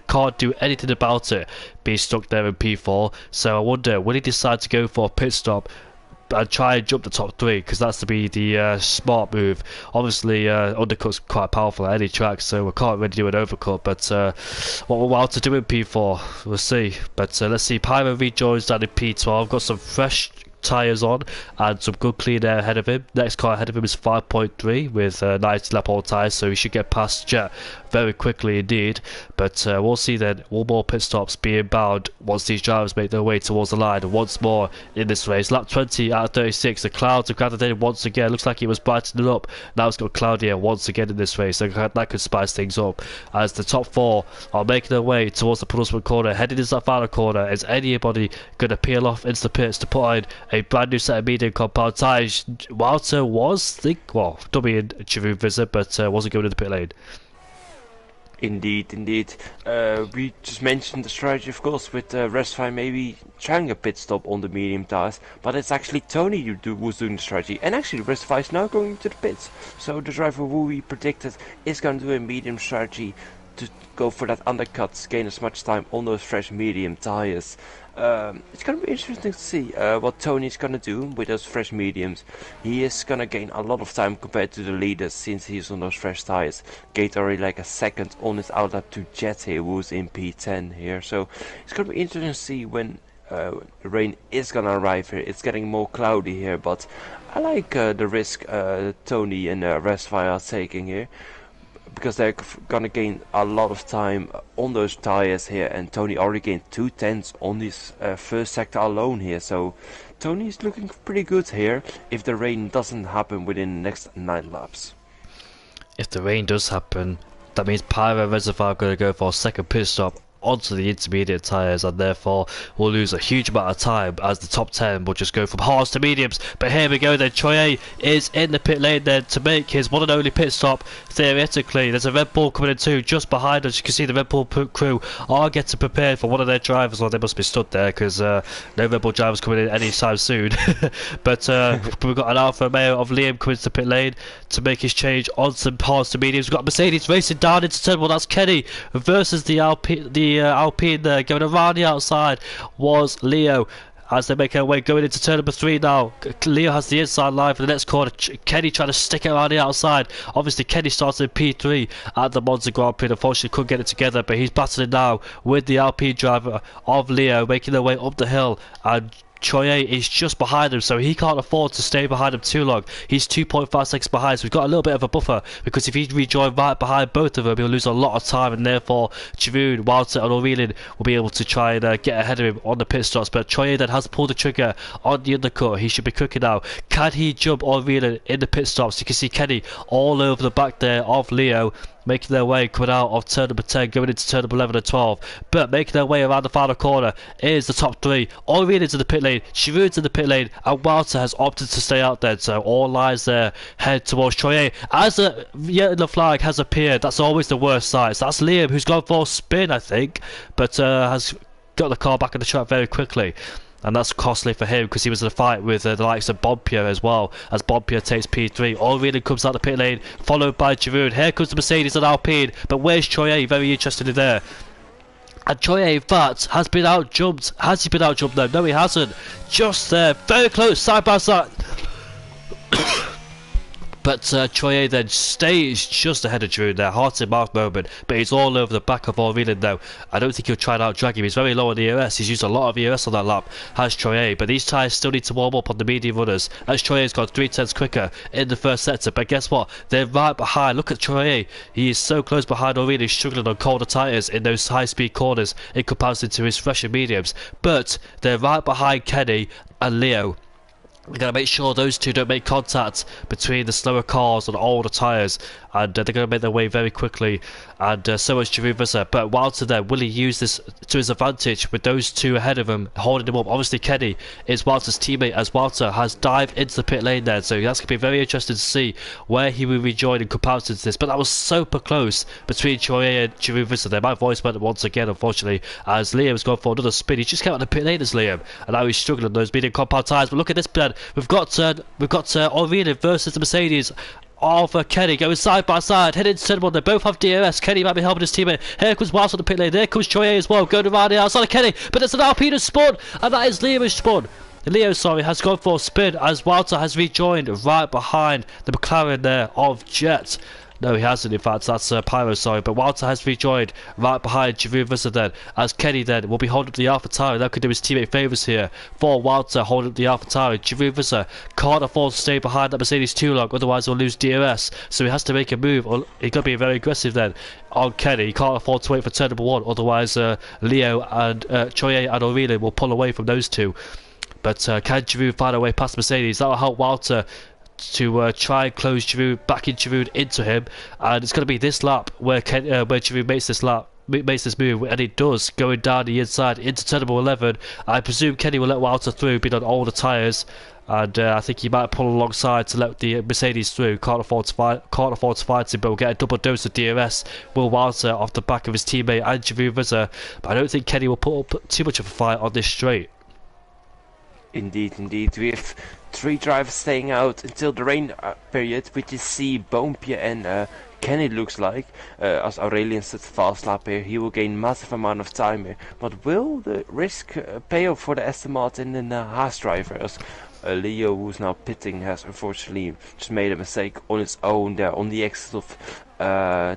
can't do anything about it, being stuck there in P4. So I wonder, will he decide to go for a pit stop and try and jump the top 3, because that's to be the smart move. Obviously undercut's quite powerful at any track, so we can't really do an overcut, but what will Walter do in P4, we'll see. But let's see, Pyro rejoins down in P12, got some fresh tyres on and some good clean air ahead of him. Next car ahead of him is 5.3 with 90 lap old tyres, so he should get past Jet very quickly indeed. But we'll see then, all more pit stops being bound once these drivers make their way towards the line once more in this race. Lap 20 out of 36, the clouds have gathered in once again. Looks like it was brightening up. Now it's got cloudier once again in this race, so that could spice things up as the top four are making their way towards the penultimate corner. Heading into that final corner, is anybody going to peel off into the pits to put in a brand new set of medium compound tyres? Walter was, dummy in Giroud visit, but wasn't going to the pit lane. Indeed. We just mentioned the strategy, of course, with Restify maybe trying a pit stop on the medium tires, but it's actually Tony who's doing the strategy, and actually Restify is now going to the pits. So the driver who we predicted is going to do a medium strategy to go for that undercut, gain as much time on those fresh medium tires. It's going to be interesting to see what Tony's going to do with those fresh mediums. He is going to gain a lot of time compared to the leaders since he's on those fresh tires. Gained already like a second on his outlap to Jet here, who's in P10 here. So it's going to be interesting to see when rain is going to arrive here. It's getting more cloudy here, but I like the risk Tony and Restify are taking here, because they're gonna gain a lot of time on those tires here, and Tony already gained 2/10 on this first sector alone here, so Tony's looking pretty good here if the rain doesn't happen within the next 9 laps. If the rain does happen, that means Pyro and Reservoir are going to go for a second pit stop onto the intermediate tyres, and therefore we'll lose a huge amount of time as the top 10 will just go from hards to mediums. But here we go then, Troye is in the pit lane then to make his one and only pit stop. Theoretically, there's a Red Bull coming in too just behind us. You can see the Red Bull crew are getting prepared for one of their drivers. Well, they must be stood there because no Red Bull drivers coming in anytime soon. But we've got an Alfa Romeo of Liam coming to the pit lane to make his change on some hards to mediums. We've got Mercedes racing down into turn 1. That's Kenny versus the Alpine there. Going around the outside was Leo as they make their way going into turn number 3 now. Leo has the inside line for the next corner. Kenny trying to stick it around the outside. Obviously Kenny started in P3 at the Monza Grand Prix. Unfortunately couldn't get it together, but he's battling now with the Alpine driver of Leo, making their way up the hill, and Troye is just behind him, so he can't afford to stay behind him too long. He's 2.5 seconds behind, so we've got a little bit of a buffer, because if he rejoins right behind both of them, he'll lose a lot of time, and therefore Giroud, Walter and Aurelien will be able to try and get ahead of him on the pit stops. But Troye then has pulled the trigger on the undercut. He should be cooking now. Can he jump Aurelien in the pit stops? You can see Kenny all over the back there of Leo, making their way coming out of turn number 10, going into turn number 11 and 12. But making their way around the final corner is the top 3. Aurelien's in the pit lane, Giroud's in the pit lane, and Walter has opted to stay out there. So all lines there head towards Troye. As the yellow flag has appeared, that's always the worst side. So that's Liam, who's gone for a spin, I think, but has got the car back on the track very quickly. And that's costly for him because he was in a fight with the likes of Bonpierre as well, as Bonpierre takes P3. Aurelien comes out the pit lane, followed by Giroud. Here comes the Mercedes and Alpine, but where's Troye? Very interested in there. And Troye, in fact, has been out-jumped. Has he been out-jumped though? No, he hasn't. Just there, very close, side by side. But Troye then stays just ahead of Giroud there, heart-in-mouth moment, but he's all over the back of Aurelien though. I don't think he'll try and out-drag him. He's very low on the EOS. He's used a lot of EOS on that lap, has Troye, but these tyres still need to warm up on the medium runners, as Troye's gone 3/10 quicker in the first sector. But guess what? They're right behind. Look at Troye. He is so close behind Aurelien, struggling on colder tyres in those high-speed corners in comparison to his fresher mediums. But they're right behind Kenny and Leo. We're going to make sure those two don't make contact between the slower cars and older tyres, and they're going to make their way very quickly, and so is Giroud. But Walter there, will he use this to his advantage with those two ahead of him, holding him up? Obviously Kenny is Walter's teammate, as Walter has dived into the pit lane there, so that's going to be very interesting to see where he will rejoin in comparison to this. But that was super close between Troye and Giroud there. My voice went once again, unfortunately, as Liam's gone for another spin. He just came out the pit lane as Liam, and now he's struggling on those medium compound tyres. But look at this, Ben. We've got Aurelien versus the Mercedes of Kenny going side by side, heading to turn 1. They both have DRS. Kenny might be helping his teammate. Here comes Walter on the pit lane. There comes Troye as well, going around the outside of Kenny. But there's an Alpine spun, and that is Leo spun. Leo, has gone for a spin as Walter has rejoined right behind the McLaren there of Jet. No, he hasn't. In fact, that's Pyro, sorry. But Walter has rejoined right behind Giroud Visser then, as Kenny then will be holding up the AlphaTauri. That could do his teammate favours here. For Walter holding up the AlphaTauri, Giroud Visser can't afford to stay behind that Mercedes too long, otherwise he'll lose DRS. So he has to make a move, or he's got to be very aggressive then on Kenny. He can't afford to wait for turn number 1, otherwise Leo and Choye and Aurelien will pull away from those two. But can Giroud find a way past Mercedes? That will help Walter to try and close Giroud, backing Giroud into him, and it's going to be this lap where Giroud makes this move, and it does, going down the inside into turn number 11. I presume Kenny will let Walter through, being on all the tyres, and I think he might pull alongside to let the Mercedes through. Can't afford to fight him, but will get a double dose of DRS. Will Walter off the back of his teammate and Giroud Visser, but I don't think Kenny will put up too much of a fight on this straight. Indeed. We have 3 drivers staying out until the rain period, which is C, Boompje and Kenny looks like. As Aurelien sets fast lap here, he will gain massive amount of time here. But will the risk pay off for the Aston Martin and the Haas driver? As Leo, who's now pitting, has unfortunately just made a mistake on his own there on the exit of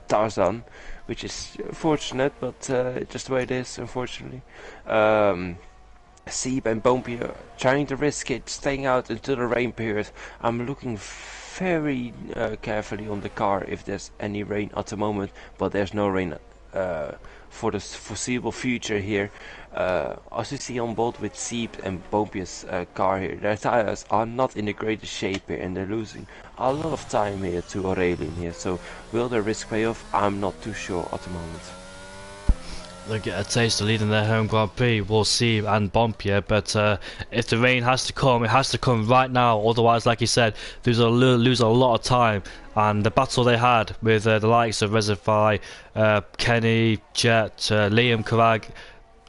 Tarzan, which is fortunate, but just the way it is, unfortunately. Sieb and Boompje trying to risk it, staying out until the rain period. I'm looking very carefully on the car if there's any rain at the moment, but there's no rain for the foreseeable future here. As you see on board with Sieb and Boompje's car here, their tires are not in the greatest shape here, and they're losing a lot of time here to Aurelien here. So will the risk pay off? I'm not too sure at the moment. They'll get a taste of leading their home Grand Prix, we'll see, and Boompje, but if the rain has to come, it has to come right now, otherwise, like you said, they lose a lot of time. And the battle they had with the likes of Reservoir, Kenny, Jet, Liam, Karag,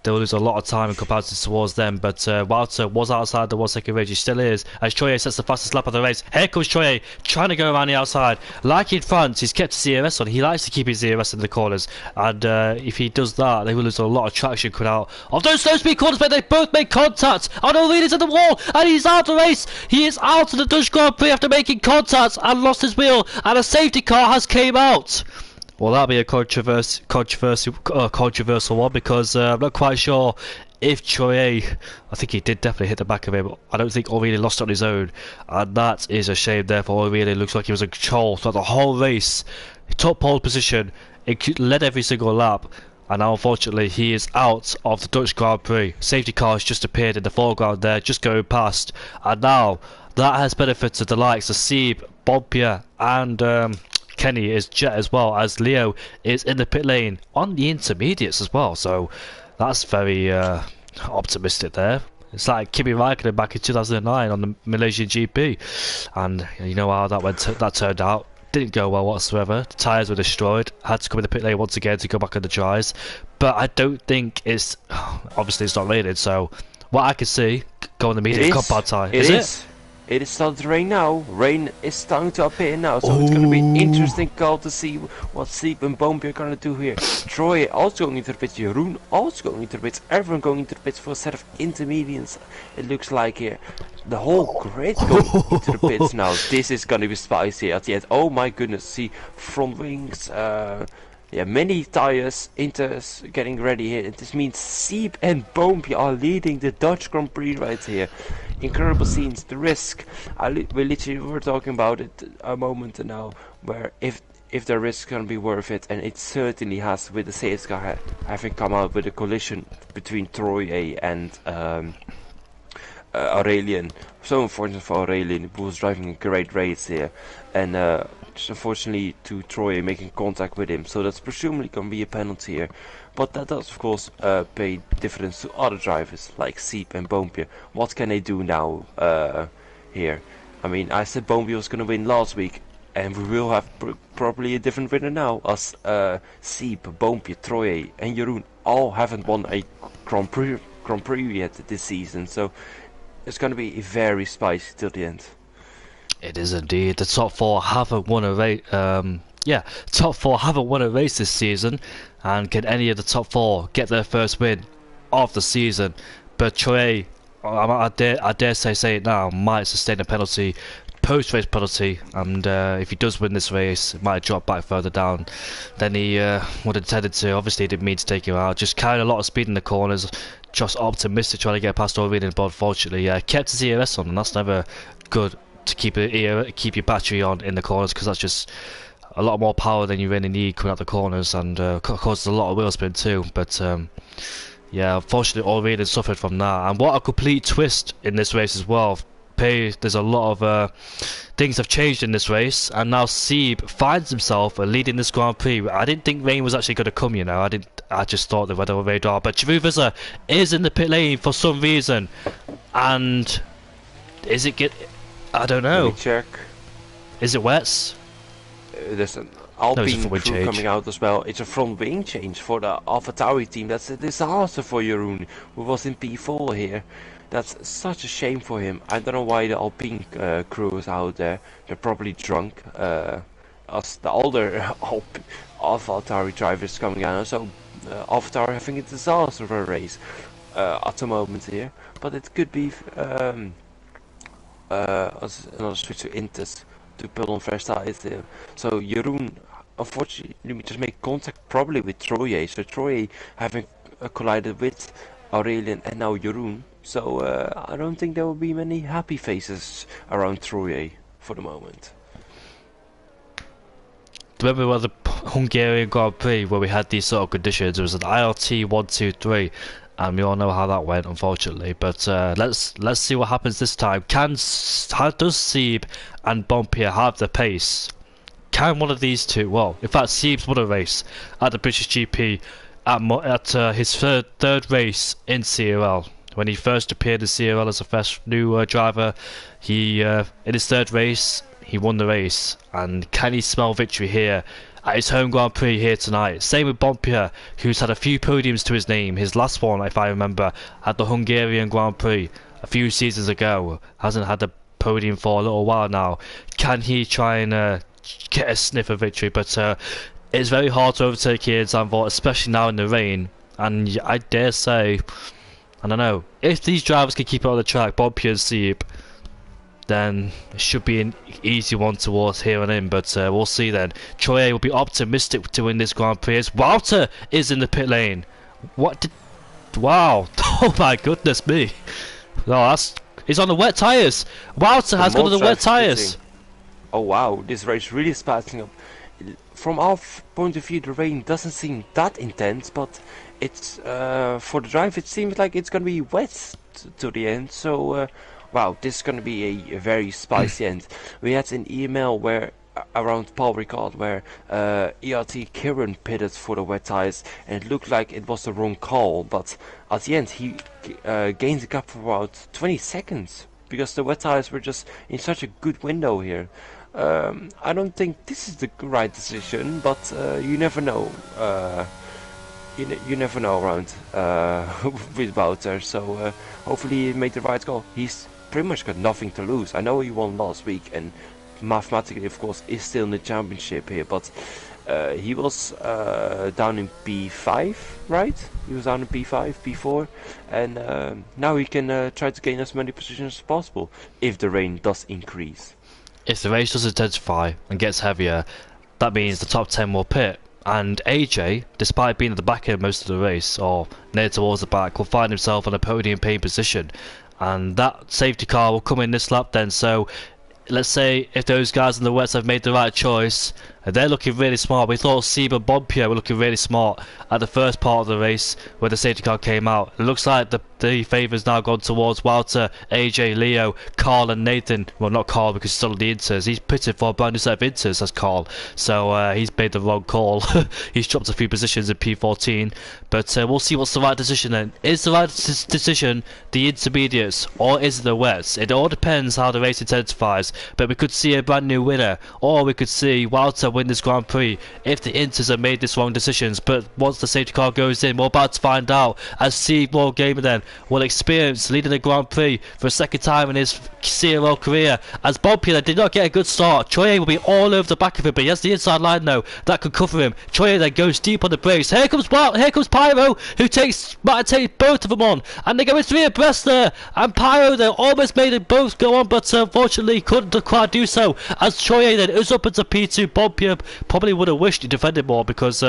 they'll lose a lot of time in comparison towards them. But Walter was outside the 1 second race, he still is, as Choye sets the fastest lap of the race. Here comes Choye, trying to go around the outside. Like in France, he's kept his DRS on, he likes to keep his DRS in the corners, and if he does that, they will lose a lot of traction coming out of those slow speed corners, but they both make contact. And Aurelien's at the wall, and he's out of the race. He is out of the Dutch Grand Prix after making contact and lost his wheel, and a safety car has came out. Well, that'll be a controversial one, because I'm not quite sure if Choye, I think he did definitely hit the back of him. I don't think Aurelien lost it on his own, and that is a shame. Therefore, Aurelien looks like he was in control throughout the whole race. He took pole position, it led every single lap, and now unfortunately he is out of the Dutch Grand Prix. Safety car has just appeared in the foreground there, just going past, and now that has benefited the likes of Sieb, Boompje, and Kenny is Jet, as well as Leo is in the pit lane on the intermediates as well. So that's very optimistic there. It's like Kimi Raikkonen back in 2009 on the Malaysian GP, and you know how that turned out. Didn't go well whatsoever. The tyres were destroyed. Had to come in the pit lane once again to go back on the dries. But I don't think it's obviously it's not rated. So what I can see, go on the medium compound tyre. Is it? It is starting to rain now. Rain is starting to appear now, so it's going to be an interesting call to see what Sieb and Boompje are going to do here. Troy also going into the pits, Jeroen also going into the pits, everyone going into the pits for a set of intermediates. It looks like here. The whole grid going into the pits now. This is going to be spicy at the end. Oh my goodness, see front wings, yeah, many tires, Inters getting ready here. This means Sieb and Boompje are leading the Dutch Grand Prix right here. Incredible scenes, the risk. We literally were talking about it a moment now, where if the risk is gonna be worth it, and it certainly has, with the safety car having come out with a collision between Troy and Aurelien. So unfortunate for Aurelien, who was driving a great race here, and just unfortunately to Troy making contact with him. So that's presumably gonna be a penalty here. But that does, of course, pay dividends to other drivers like Sieb and Boompje. What can they do now here? I mean, I said Boompje was going to win last week, and we will have probably a different winner now, as Sieb, Boompje, Troy, and Jeroen all haven't won a Grand Prix yet this season. So it's going to be very spicy till the end. It is indeed. The top four haven't won a race. Top four haven't won a race this season, and can any of the top four get their first win of the season? But Troy, I dare say it now, might sustain a penalty post-race penalty, and if he does win this race, it might drop back further down than he would have intended to. Obviously, he didn't mean to take him out. Just carried a lot of speed in the corners, just optimistic trying to get past O'Reilly, but unfortunately, kept his ERS on, and that's never good to keep your battery on in the corners, because that's just a lot more power than you really need coming out the corners, and causes a lot of wheel spin too. But yeah, unfortunately, O'Reilly suffered from that, and what a complete twist in this race as well. There's a lot of things have changed in this race, and now Sieb finds himself leading this Grand Prix. I didn't think rain was actually going to come, you know. I just thought the weather was radar, but Chiruviza is in the pit lane for some reason, and is it I don't know. Let me check. Is it wets? There's an Alpine crew crew coming out as well. It's a front wing change for the AlphaTauri team. That's a disaster for Jeroen, who was in P4 here. That's such a shame for him. I don't know why the Alpine crew is out there. They're probably drunk. As the older AlphaTauri drivers coming out. So AlphaTauri having a disaster of a race at the moment here. But it could be another switch to Intes to pull on fresh tires there. So Jeroen, unfortunately, we just make contact probably with Troye. So Troye having collided with Aurelian and now Jeroen. So I don't think there will be many happy faces around Troye for the moment. Remember when the Hungarian Grand Prix where we had these sort of conditions? It was an IRT 1, 2, 3, and we all know how that went, unfortunately. But let's see what happens this time. Does Sieb and Bompier have the pace? Can one of these two? Well, in fact, Sieb's won a race at the British GP at his third race in CRL. When he first appeared in CRL as a fresh new driver, he in his third race he won the race. And can he smell victory here at his home Grand Prix here tonight? Same with Bompier, who's had a few podiums to his name. His last one, if I remember, at the Hungarian Grand Prix a few seasons ago. Hasn't had a podium for a little while now. Can he try and get a sniff of victory? But it's very hard to overtake here in Zandvoort, especially now in the rain. And I dare say, I don't know, if these drivers can keep it on the track, Bompier and Sieb, then it should be an easy one towards here and in. But we'll see then. Troye will be optimistic to win this Grand Prix as Wouter is in the pit lane. Wow. Oh my goodness me. No, he's on the wet tyres. Wouter has gone on the wet tyres. Oh wow, this race really is passing up. From our point of view, the rain doesn't seem that intense, but it's for the drive it seems like it's gonna be wet to the end. So wow, this is gonna be a very spicy end. We had an email where around Paul Ricard where ERT Kieran pitted for the wet tires, and it looked like it was the wrong call, but at the end he gained a gap for about 20 seconds because the wet tires were just in such a good window here. I don't think this is the right decision, but you never know. You never know around with Wouter, so hopefully he made the right call. He's pretty much got nothing to lose. I know he won last week, and mathematically, of course, is still in the championship here, but he was down in P5, right? He was down in P5, P4, and now he can try to gain as many positions as possible if the rain does increase. If the race does intensify and gets heavier, that means the top 10 will pit. And AJ, despite being at the back end most of the race, or near towards the back, will find himself on a podium paying position. And that safety car will come in this lap then, so let's say if those guys in the wets have made the right choice, they're looking really smart. We thought Sieb and Bompier were looking really smart at the first part of the race where the safety car came out. It looks like the favour's now gone towards Wouter, AJ, Leo, Carl and Nathan. Well, not Carl because he's still on the Inters. He's pitted for a brand new set of Inters as Carl. So he's made the wrong call. He's dropped a few positions in P14. But we'll see what's the right decision then. Is the right decision the intermediates or is it the wets? It all depends how the race intensifies. But we could see a brand new winner, or we could see Wouter that win this Grand Prix if the Inters have made these wrong decisions. But once the safety car goes in, we're about to find out, as Steve Gamer then will experience leading the Grand Prix for a second time in his CRL career, as Bompia did not get a good start. Troye will be all over the back of him, but he has the inside line though that could cover him. Troye then goes deep on the brakes. Here comes Pyro, who might take both of them on, and they go in 3 abreast there, and Pyro there almost made them both go on, but unfortunately couldn't quite do so, as Troye then is up into P2. Bompia probably would have wished he defended more, because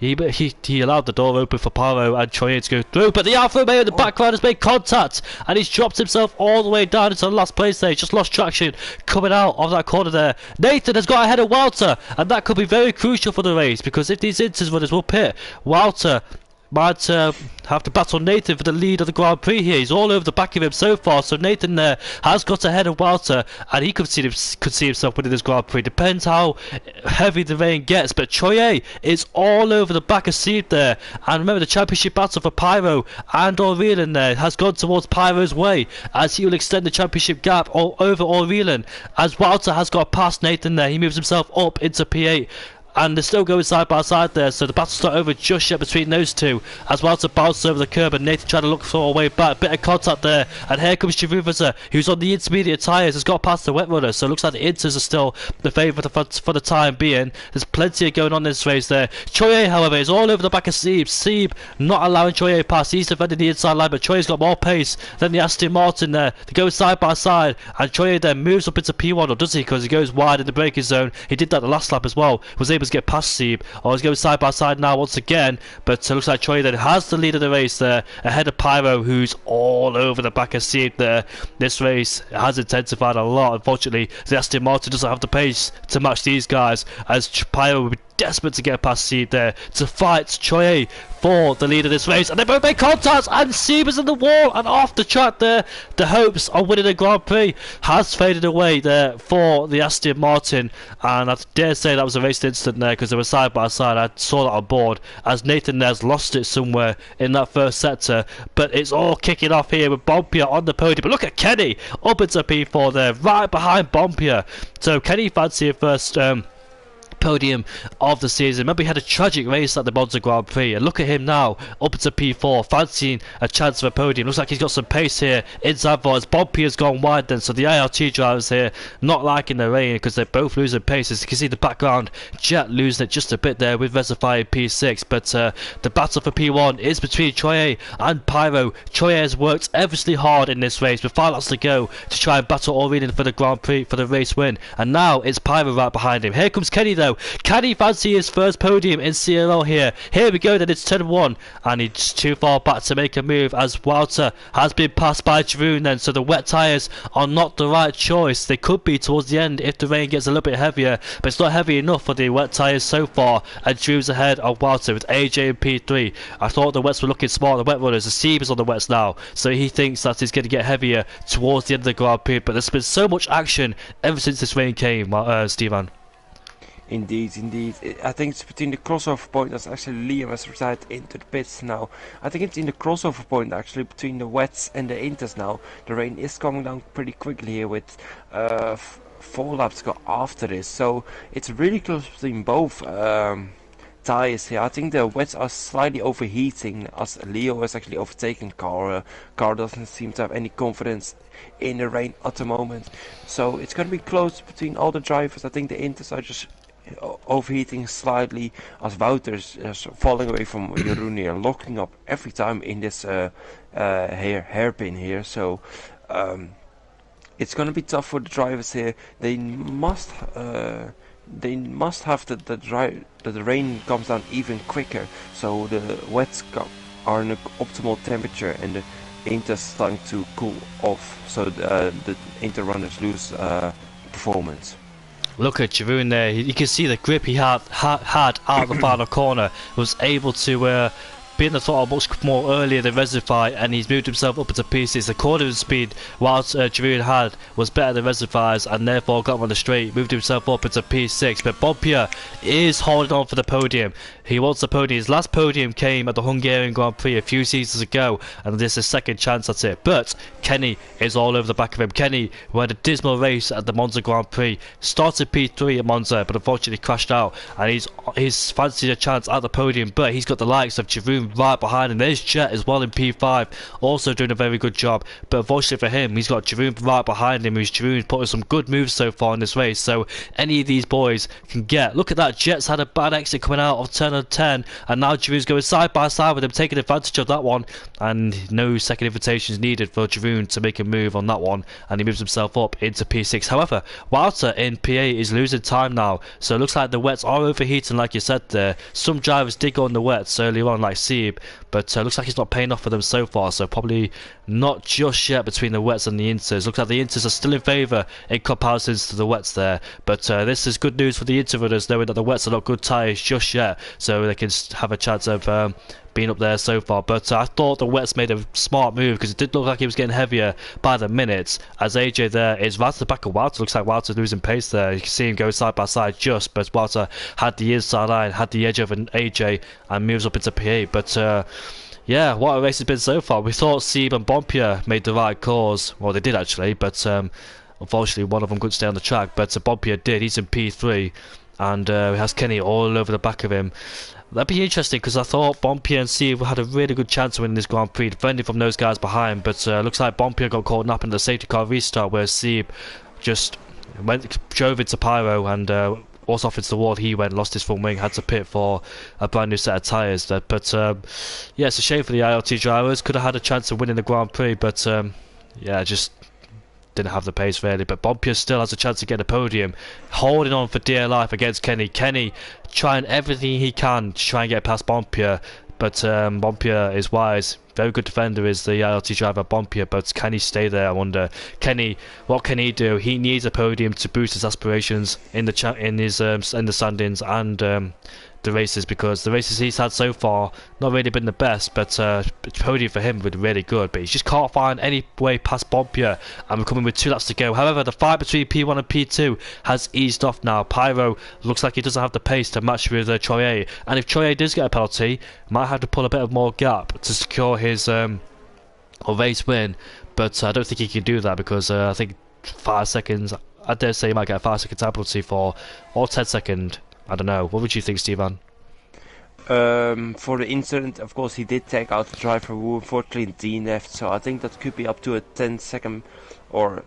he allowed the door open for Pyro and Troye to go through, but the Alfa Romeo in the background has made contact, and he's dropped himself all the way down into the last place there. He's just lost traction coming out of that corner there. Nathan has got ahead of Walter, and that could be very crucial for the race, because if these Inters runners will pit, Walter might have to battle Nathan for the lead of the Grand Prix here. He's all over the back of him so far, so Nathan there has got ahead of Walter, and he could see himself winning this Grand Prix. Depends how heavy the rain gets, but Troye is all over the back of Steve there, and remember the championship battle for Pyro and Aurelian there has gone towards Pyro's way, as he will extend the championship gap all over Aurelian, as Walter has got past Nathan there. He moves himself up into P8, and they're still going side by side there, so the battle's not over just yet between those two, as Walter bounces over the curb and Nathan trying to look for a way back. Bit of contact there, and here comes Chiruvaza, who's on the intermediate tyres, has got past the wet runner, so it looks like the Inters are still the favourite for the time being. There's plenty going on in this race there. Troye, however, is all over the back of Sieb. Sieb not allowing Troye pass. He's defending the inside line, but Troye's got more pace than the Aston Martin there. They go side by side, and Troye then moves up into P1, or does he? Because he goes wide in the braking zone. He did that the last lap as well, was able to get past Sieb. Oh, he's going side by side now once again, but it looks like Troye then has the lead of the race there, ahead of Pyro, who's all over the back of Sieb there. This race has intensified a lot. Unfortunately, the Aston Martin doesn't have the pace to match these guys, as Pyro will be desperate to get past Sieb there to fight Troye for the lead of this race, and they both make contact, and Sieb is in the wall and off the track there. The hopes of winning the Grand Prix has faded away there for the Aston Martin, and I dare say that was a race incident there, because they were side by side. I saw that on board, as Nathan there's lost it somewhere in that first sector, but it's all kicking off here with Bompia on the podium. But look at Kenny up into P4 there, right behind Bompia. So Kenny fancy a first podium of the season. Remember, he had a tragic race at the Monza Grand Prix, and look at him now up into P4, fancying a chance for a podium. Looks like he's got some pace here in Zandvoort, as Bompy has gone wide then, so the IRT drivers here not liking the rain, because they're both losing pace. As you can see the background, Jet losing it just a bit there with Reservoir in P6, but the battle for P1 is between Troye and Pyro. Troye has worked ever hard in this race with 5 laps to go to try and battle Aurelian for the Grand Prix, for the race win, and now it's Pyro right behind him. Here comes Kenny though. Can he fancy his first podium in CRL here? Here we go then, it's turn 1, and he's too far back to make a move, as Walter has been passed by Jeroen then, so the wet tyres are not the right choice. They could be towards the end if the rain gets a little bit heavier, but it's not heavy enough for the wet tyres so far, and Jeroen's ahead of Walter with AJ and P3. I thought the wets were looking smart, the wet runners. The Steve is on the wets now, so he thinks that it's going to get heavier towards the end of the Grand Prix, but there's been so much action ever since this rain came, Stevan. Indeed. I think it's between the crossover point, as actually Liam has retired into the pits now. I think it's in the crossover point actually, between the wets and the Inters now. The rain is coming down pretty quickly here with 4 laps to go after this. So it's really close between both tires here. I think the wets are slightly overheating, as Leo is actually overtaking the car. Car doesn't seem to have any confidence in the rain at the moment. So it's going to be close between all the drivers. I think the Inters are just overheating slightly, as Wouter's falling away from Jeroen here, locking up every time in this hairpin here. So it's going to be tough for the drivers here. They must have that the rain comes down even quicker, so the wets are in an optimal temperature and the Inter starting to cool off, so the Inter runners lose performance. Look at Jeroen there. You can see the grip he had out the final corner. Was able to been the throttle much more earlier than Reservoir, and he's moved himself up into P6. The cornering speed, whilst Giroud had, was better than Reservoir's, and therefore got him on the straight, moved himself up into P6. But Bompier is holding on for the podium. He wants the podium. His last podium came at the Hungarian Grand Prix a few seasons ago, and this is his second chance at it. But Kenny is all over the back of him. Kenny, who had a dismal race at the Monza Grand Prix, started P3 at Monza, but unfortunately crashed out, and he's fancied a chance at the podium. But he's got the likes of Giroud right behind him. There's Jet as well in P5, also doing a very good job. But unfortunately for him, he's got Giroud right behind him, who's Giroud putting some good moves so far in this race. So any of these boys can get. Look at that, Jet's had a bad exit coming out of turn 10, and now Giroud's going side by side with him, taking advantage of that one, and no second invitations needed for Giroud to make a move on that one, and he moves himself up into P6. However, Walter in P8 is losing time now, so it looks like the wets are overheating, like you said there. Some drivers did go on the wets earlier on, like Sieb, but looks like it's not paying off for them so far, so probably not just yet between the wets and the inters. Looks like the inters are still in favour in comparison to the wets there, but this is good news for the inter runners, knowing that the wets are not good tyres just yet, so they can have a chance of being up there so far. But I thought the wets made a smart move, because it did look like he was getting heavier by the minutes, as AJ there is right at the back of Walter. Looks like Walter's losing pace there. You can see him go side by side just, but Walter had the inside line, had the edge of an AJ, and moves up into P8. But yeah, what a race it's been so far. We thought Sieb and Bompier made the right calls. Well, they did actually, but unfortunately one of them couldn't stay on the track. But Bompier did. He's in P3, and he has Kenny all over the back of him. That'd be interesting, because I thought Bompier and Sieb had a really good chance of winning this Grand Prix, defending from those guys behind. But looks like Bompier got caught up in the safety car restart, where Sieb just drove into Pyro, and also off into the wall he went, lost his front wing, had to pit for a brand new set of tyres. But yeah, it's a shame for the ILT drivers. Could have had a chance of winning the Grand Prix, but yeah, just didn't have the pace really. But Bompier still has a chance to get a podium, holding on for dear life against Kenny. Kenny trying everything he can to try and get past Bompier, but Bompier is wise. Very good defender is the ILT driver Bompier, but can he stay there? I wonder. Kenny, what can he do? He needs a podium to boost his aspirations in the in the standings and the races, because the races he's had so far not really been the best. But podium for him would be really good, but he just can't find any way past Bompier, and we're coming with 2 laps to go. However, the fight between P1 and P2 has eased off now. Pyro looks like he doesn't have the pace to match with Troyer, and if Troyer does get a penalty, might have to pull a bit of more gap to secure his race win. But I don't think he can do that, because I think 5 seconds, I dare say he might get a 5-second penalty for, or 10-second. I don't know. What would you think, Stevan? For the incident, of course, he did take out the driver who unfortunately DNF'd, so I think that could be up to a 10-second, or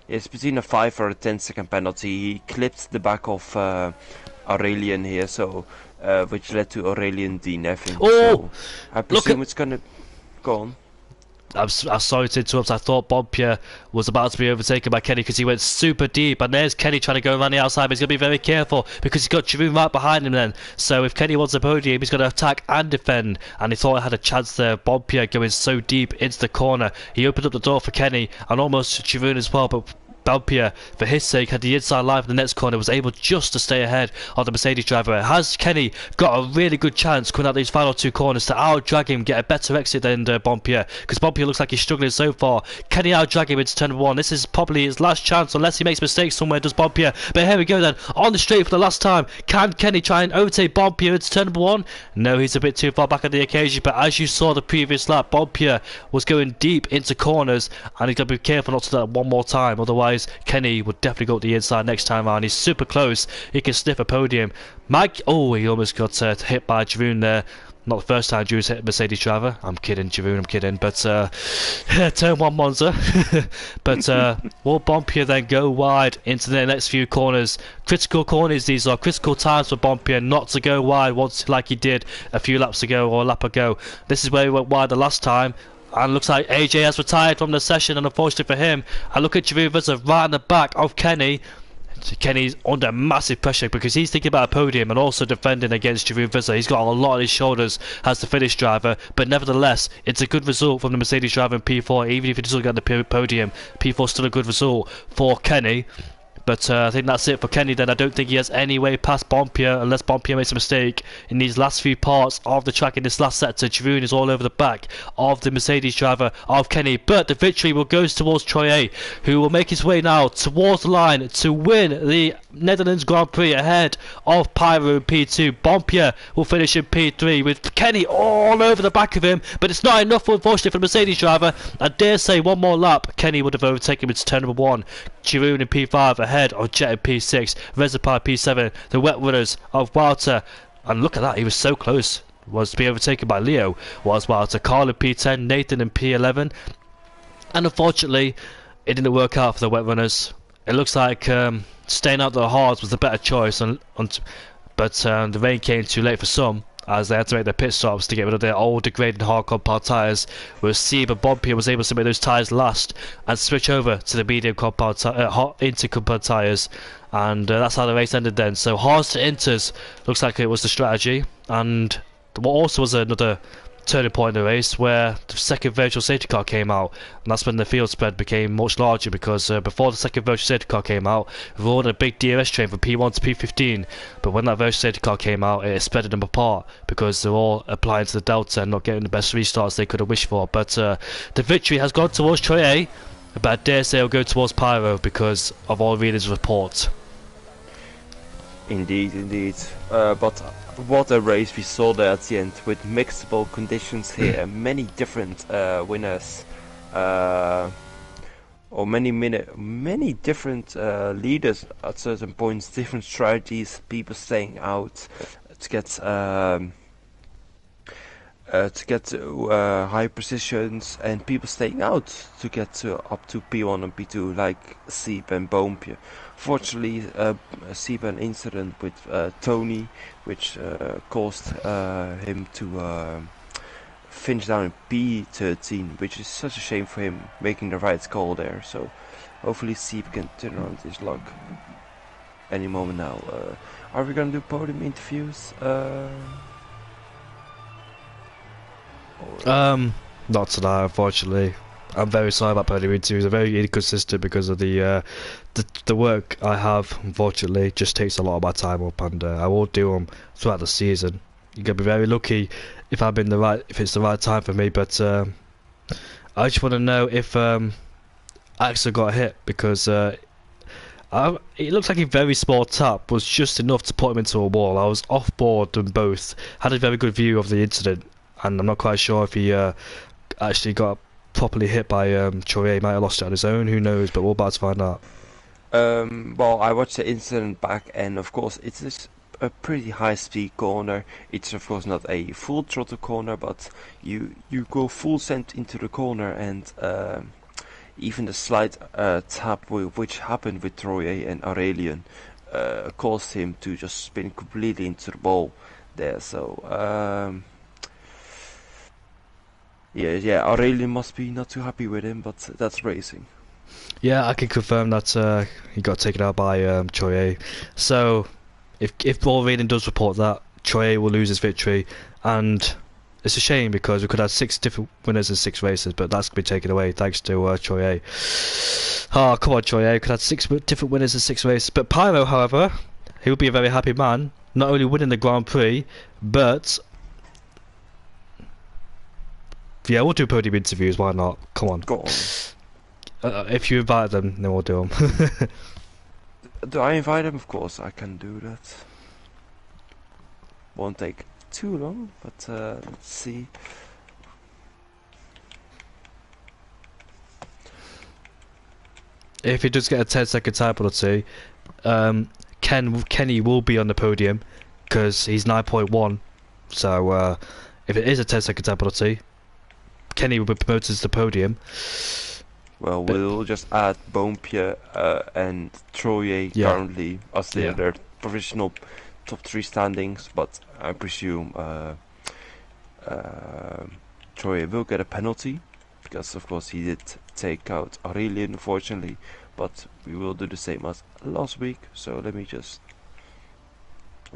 it's between a 5 or a 10-second penalty. He clipped the back of Aurelian here, so which led to Aurelian DNFing. Oh! So I presume it's gonna go on. I'm sorry to interrupt. I thought Bompier was about to be overtaken by Kenny, because he went super deep, and there's Kenny trying to go around the outside, but he's going to be very careful because he's got Giroud right behind him then. So if Kenny wants a podium, he's going to attack and defend, and he thought he had a chance there. Bompier going so deep into the corner, he opened up the door for Kenny and almost Giroud as well, but Bompier, for his sake, had the inside line for the next corner, was able just to stay ahead of the Mercedes driver. Has Kenny got a really good chance coming out these final 2 corners to out-drag him, get a better exit than Bompier, because Bompier looks like he's struggling so far. Kenny out-drag him into turn 1. This is probably his last chance, unless he makes mistakes somewhere, does Bompier. But here we go then, on the straight for the last time. Can Kenny try and overtake Bompier into turn 1? No, he's a bit too far back on the occasion, but as you saw the previous lap, Bompier was going deep into corners, and he's got to be careful not to do that one more time, otherwise Kenny would definitely go up the inside next time around. He's super close. He can sniff a podium. Mike, oh, he almost got hit by Giroud there. Not the first time Giroud's hit a Mercedes driver. I'm kidding, Giroud, I'm kidding. But turn 1 Monza. But will Bompier then go wide into the next few corners? Critical corners these are. Critical times for Bompier not to go wide once like he did a few laps ago or a lap ago. This is where he went wide the last time. And looks like AJ has retired from the session, and unfortunately for him, I look at Giroud right in the back of Kenny. Kenny's under massive pressure because he's thinking about a podium and also defending against Giroud. He's got a lot on his shoulders as the Finnish driver, but nevertheless, it's a good result from the Mercedes driver in P4. Even if he doesn't get the podium, P4 is still a good result for Kenny. But I think that's it for Kenny then. I don't think he has any way past Bompier unless Bompier makes a mistake in these last few parts of the track in this last sector. Jeroen is all over the back of the Mercedes driver of Kenny. But the victory will go towards Troy A, who will make his way now towards the line to win the Netherlands Grand Prix ahead of Pyro in P2. Bompier will finish in P3 with Kenny all over the back of him. But it's not enough, unfortunately, for the Mercedes driver. I dare say one more lap, Kenny would have overtaken him into turn number 1. Jeroen in P5 ahead of Jet in P6, Reservoir P7, the wet runners of Walter. And look at that, he was so close. Was to be overtaken by Leo, was Walter. Carl in P10, Nathan in P11. And unfortunately, it didn't work out for the wet runners. It looks like staying out the hards was the better choice, but the rain came too late for some, as they had to make their pit stops to get rid of their old degraded hard compound tyres, whereas Seb and Bompier was able to make those tyres last and switch over to the medium compound intercompound tyres, and that's how the race ended then. So hards to inters looks like it was the strategy, and what also was another turning point in the race where the second virtual safety car came out, and that's when the field spread became much larger, because before the second virtual safety car came out, we were all in a big DRS train from P1 to P15, but when that virtual safety car came out, it spread them apart because they're all applying to the delta and not getting the best restarts they could have wished for. But the victory has gone towards Troy A, but I dare say it'll go towards Pyro because of all readers' reports. Indeed. But what a race we saw there at the end, with mixable conditions here, many different winners, or many different leaders at certain points, different strategies, people staying out to get high positions, and people staying out to get up to P1 and P2, like Seb and Bompier. Fortunately, Seb had an incident with Tony, which caused him to finish down in P13, which is such a shame for him, making the right call there. So hopefully Seb can turn around his luck any moment now. Are we gonna do podium interviews? Not tonight, unfortunately. I'm very sorry about podium interviews. I'm very inconsistent because of the work I have. Unfortunately, just takes a lot of my time up, and I will do them throughout the season. You're gonna be very lucky if it's the right time for me. But I just want to know if Axel got hit, because it looks like a very small tap was just enough to put him into a wall. I was off board and both had a very good view of the incident, and I'm not quite sure if he actually got properly hit by Troy. He might have lost it on his own, who knows, but we're about to find out. Well, I watched the incident back, and of course it's a pretty high speed corner. It's of course not a full throttle corner, but you go full send into the corner, and even the slight tap which happened with Troy and Aurelian caused him to just spin completely into the ball there. So yeah, Aurelian must be not too happy with him, but that's racing. Yeah, I can confirm that he got taken out by Troy. So if Aurelian does report that, Troy will lose his victory, and it's a shame because we could have 6 different winners in 6 races, but that's going to be taken away thanks to Troy. Oh, come on, Troy. We could have 6 different winners in 6 races. But Pyro, however, he'll be a very happy man, not only winning the Grand Prix, but yeah, we'll do podium interviews, why not? Come on. Go on. If you invite them, then we'll do them. Do I invite him? Of course, I can do that. Won't take too long, but let's see. If he does get a 10-second time penalty, Kenny will be on the podium because he's 9.1. So if it is a 10-second time penalty, Kenny will be promoted to the podium. Well, we'll just add Bompier and Troye currently as their provisional top 3 standings, but I presume Troye will get a penalty because of course he did take out Aurelian, unfortunately, but we will do the same as last week. So let me just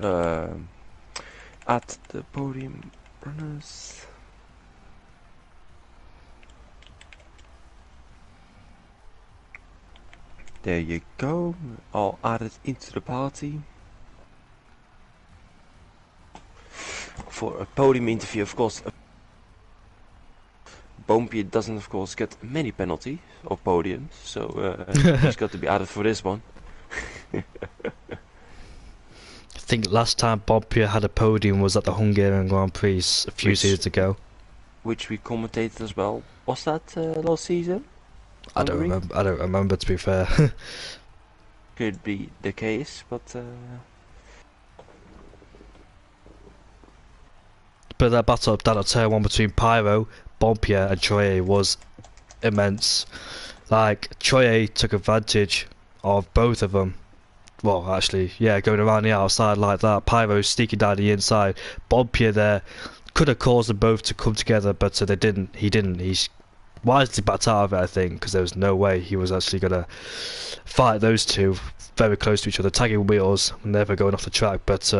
add the podium runners. There you go. All added into the party. For a podium interview, of course, Boompje doesn't, of course, get many penalties or podiums, so he's got to be added for this one. I think last time Bompia had a podium was at the Hungarian Grand Prix a few seasons ago. Which we commentated as well. Was that last season? I don't Hungary? remember. I don't remember, to be fair. Could be the case, but But that battle down at turn one between Pyro, Bompia, and Troye was immense. Like, Troye took advantage of both of them. Well, actually, yeah, going around the outside like that. Pyro sneaking down the inside. Bompia there could have caused them both to come together, but they didn't. He didn't. He wisely backed out of it, I think, because there was no way he was actually going to fight those two very close to each other, tagging wheels, never going off the track. But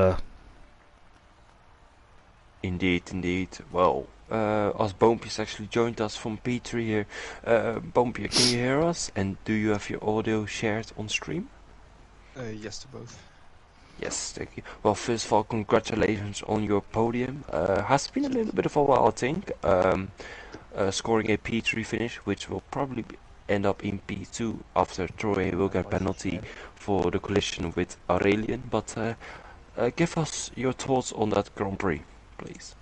indeed. Well, as Boompje's actually joined us from P3 here. Boompje, can you hear us? And do you have your audio shared on stream? Yes to both. Yes, thank you. Well, first of all, congratulations on your podium. Has been a little bit of a while, I think. Scoring a P3 finish, which will probably end up in P2 after Troy will get penalty for the collision with Aurelian. But give us your thoughts on that Grand Prix, please.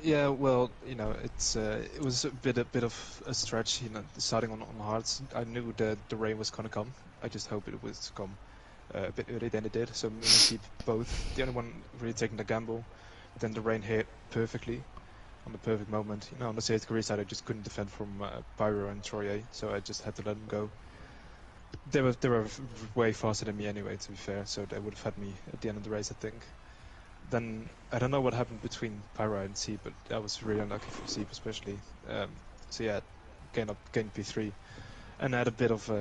Yeah, well, you know, it was a bit of a stretch, you know, starting on hards. I knew that the rain was gonna come. I just hoped it would come a bit earlier than it did. So me and Seep both, the only one really taking the gamble. Then the rain hit perfectly on the perfect moment. You know, on the safety career side, I just couldn't defend from Pyro and Troye, so I just had to let them go. They were way faster than me anyway, to be fair. So they would have had me at the end of the race, I think. Then I don't know what happened between Pyro and Seep, but that was really unlucky for Seep especially. So yeah, gained P3, and had a bit of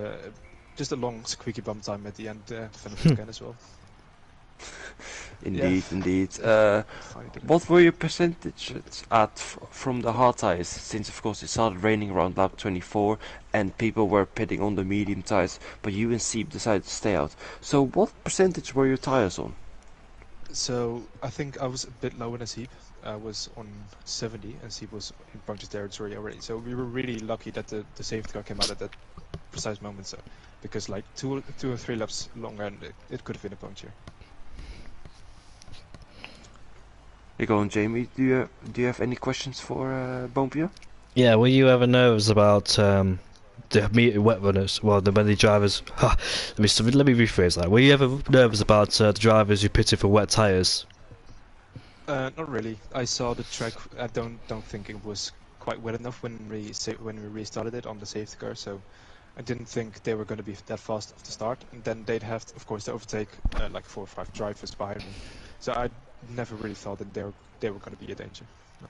just a long squeaky bum time at the end defending again as well. Indeed. What were your percentages at from the hard tires? Since of course it started raining around lap 24 and people were pitting on the medium tires, but you and Seep decided to stay out. So what percentage were your tires on? So I think I was a bit lower than Seep. I was on 70 and Seep was in puncture territory already. So we were really lucky that the safety car came out at that precise moment. So because like two or three laps longer and it could have been a puncture. You go on, Jamie. Do you have any questions for Boompje? yeah, were you ever nervous about the wet runners? Well, when the drivers. Let me rephrase that. Were you ever nervous about the drivers who pitted for wet tires? Not really. I saw the track. I don't think it was quite wet enough when we restarted it on the safety car. So I didn't think they were going to be that fast off the start. And then they'd have, of course, to overtake like 4 or 5 drivers behind me. So I never really thought that they were going to be a danger. No.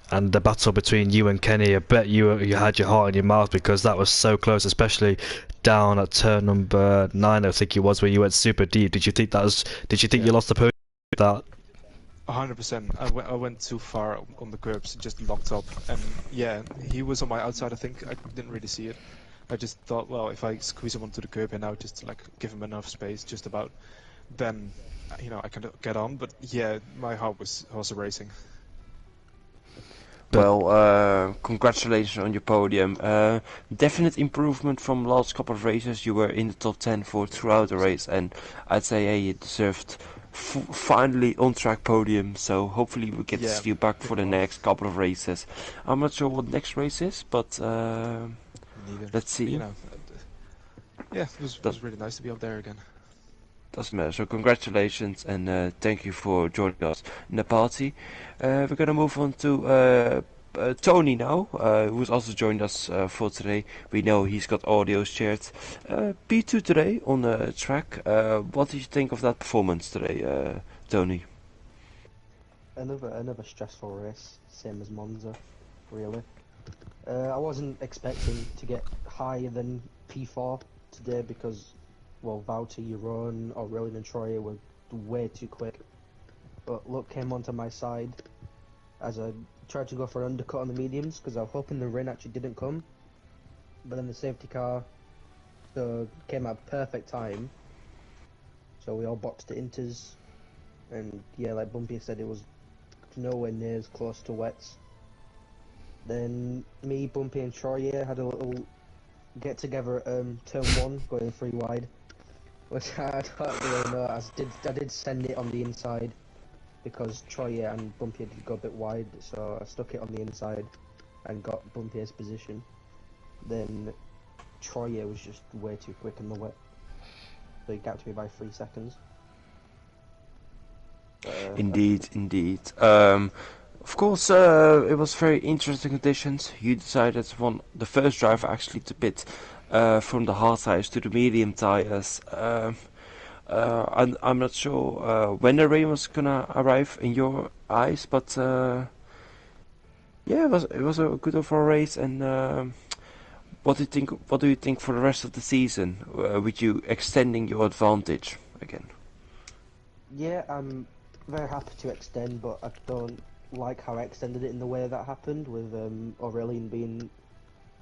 And the battle between you and Kenny, I bet you had your heart in your mouth because that was so close, especially down at turn number 9, I think it was, where you went super deep. Did you think you lost the podium with that? 100%. I went too far on the curbs, just locked up, and yeah, he was on my outside. I think I didn't really see it. I just thought, well, if I squeeze him onto the curb and now just like give him enough space, just about, then you know I can get on. But yeah, my heart was also racing. Well, congratulations on your podium. Definite improvement from last couple of races. You were in the top 10 for throughout the race, and I'd say hey, you deserved finally on-track podium. So hopefully we get to see you back for the next couple of races. I'm not sure what next race is, but let's see. But, you know, yeah, it was really nice to be up there again. Doesn't matter. So congratulations and thank you for joining us in the party. We're gonna move on to Tony now, who's also joined us for today. We know he's got audio shared. P2 today on the track. What did you think of that performance today, Tony? Another stressful race, same as Monza, really. I wasn't expecting to get higher than P4 today because, well, Vouter, Euron, Aurelian and Troy were way too quick. But luck came onto my side as I tried to go for an undercut on the mediums because I was hoping the rain actually didn't come. But then the safety car So came at perfect time. So we all boxed the inters, and yeah, like Bumpy said, it was nowhere near as close to wets. Then me, Bumpy, and Troy had a little get together at turn 1, going 3 wide, which I don't really know. I did send it on the inside because Troy and Bumpy did go a bit wide, so I stuck it on the inside and got Bumpy's position. Then Troy was just way too quick in the wet, so he gapped me by 3 seconds. Indeed, indeed. Of course, it was very interesting conditions. You decided the first driver actually to pit from the hard tires to the medium tires. I'm not sure when the rain was gonna arrive in your eyes, but yeah, it was a good overall race. And what do you think? What do you think for the rest of the season? With you extending your advantage again? Yeah, I'm very happy to extend, but I don't like how I extended it in the way that happened, with Aurelian being,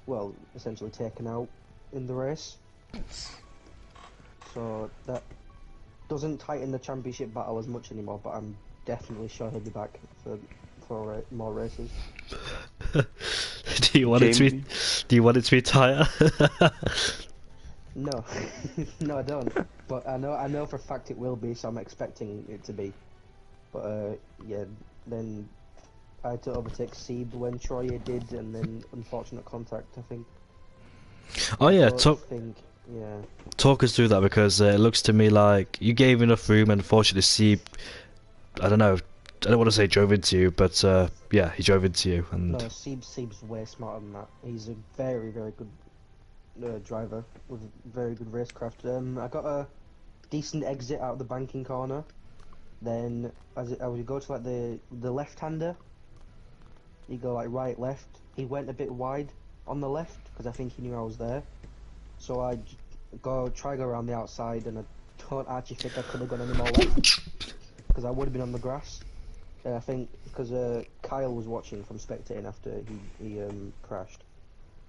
well, essentially taken out in the race. So that doesn't tighten the championship battle as much anymore, but I'm definitely sure he'll be back for more races. Do you want it to be? Do you want it to be tighter? No, no, I don't. But I know for a fact it will be, so I'm expecting it to be. But yeah, then I had to overtake Seeb when Troy did, and then unfortunate contact, I think. Oh yeah, Yeah. talk us through that, because it looks to me like you gave enough room, and unfortunately Seeb, I don't know, I don't want to say drove into you, but yeah, he drove into you. And No, Seeb's way smarter than that. He's a very, very good driver with very good racecraft. I got a decent exit out of the banking corner. Then as we go to like the left-hander, you go like right, left. He went a bit wide on the left because I think he knew I was there. So I try to go around the outside, and I don't actually think I could have gone any more left because I would have been on the grass. I think because Kyle was watching from spectating after he crashed,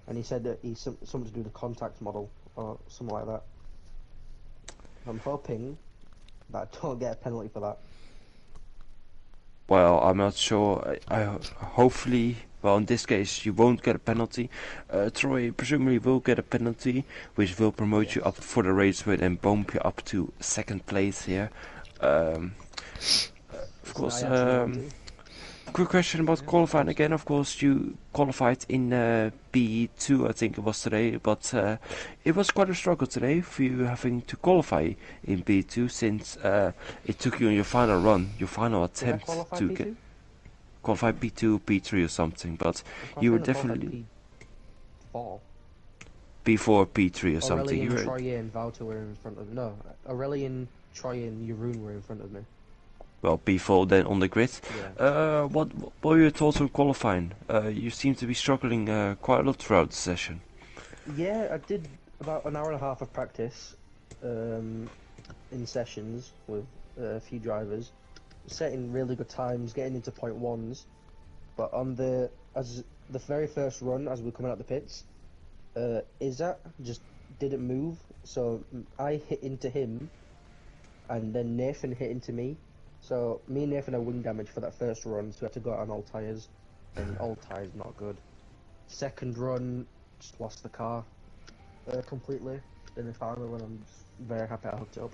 and he said that he's something to do with the contact model or something like that. I'm hoping that I don't get a penalty for that. Well, I'm not sure. Hopefully, well, in this case, you won't get a penalty. Troy presumably will get a penalty, which will promote you up for the race win and bump you up to 2nd place here. Of course, quick question about qualifying again. Of course, you qualified in P2, I think it was today, but it was quite a struggle today for you having to qualify in P2, since it took you on your final run, your final attempt to get qualify P2, P3 or something, but you were definitely P4. P4, P3 or something. Aurelian, Troy and Wouter were in front of me. No, Aurelian, Troy and Jeroen were in front of me. Well, P4 then on the grid. Yeah. What were your thoughts on qualifying? You seem to be struggling quite a lot throughout the session. Yeah, I did about an hour and a half of practice in sessions with a few drivers, setting really good times, getting into .1s. But on the very first run, as we were coming out the pits, Izzat just didn't move, so I hit into him, and then Nathan hit into me. So me and Nathan had wing damage for that first run, so we had to go out on all tyres, and all tyres not good. Second run, just lost the car completely. Then the final run, I'm just very happy I hooked it up.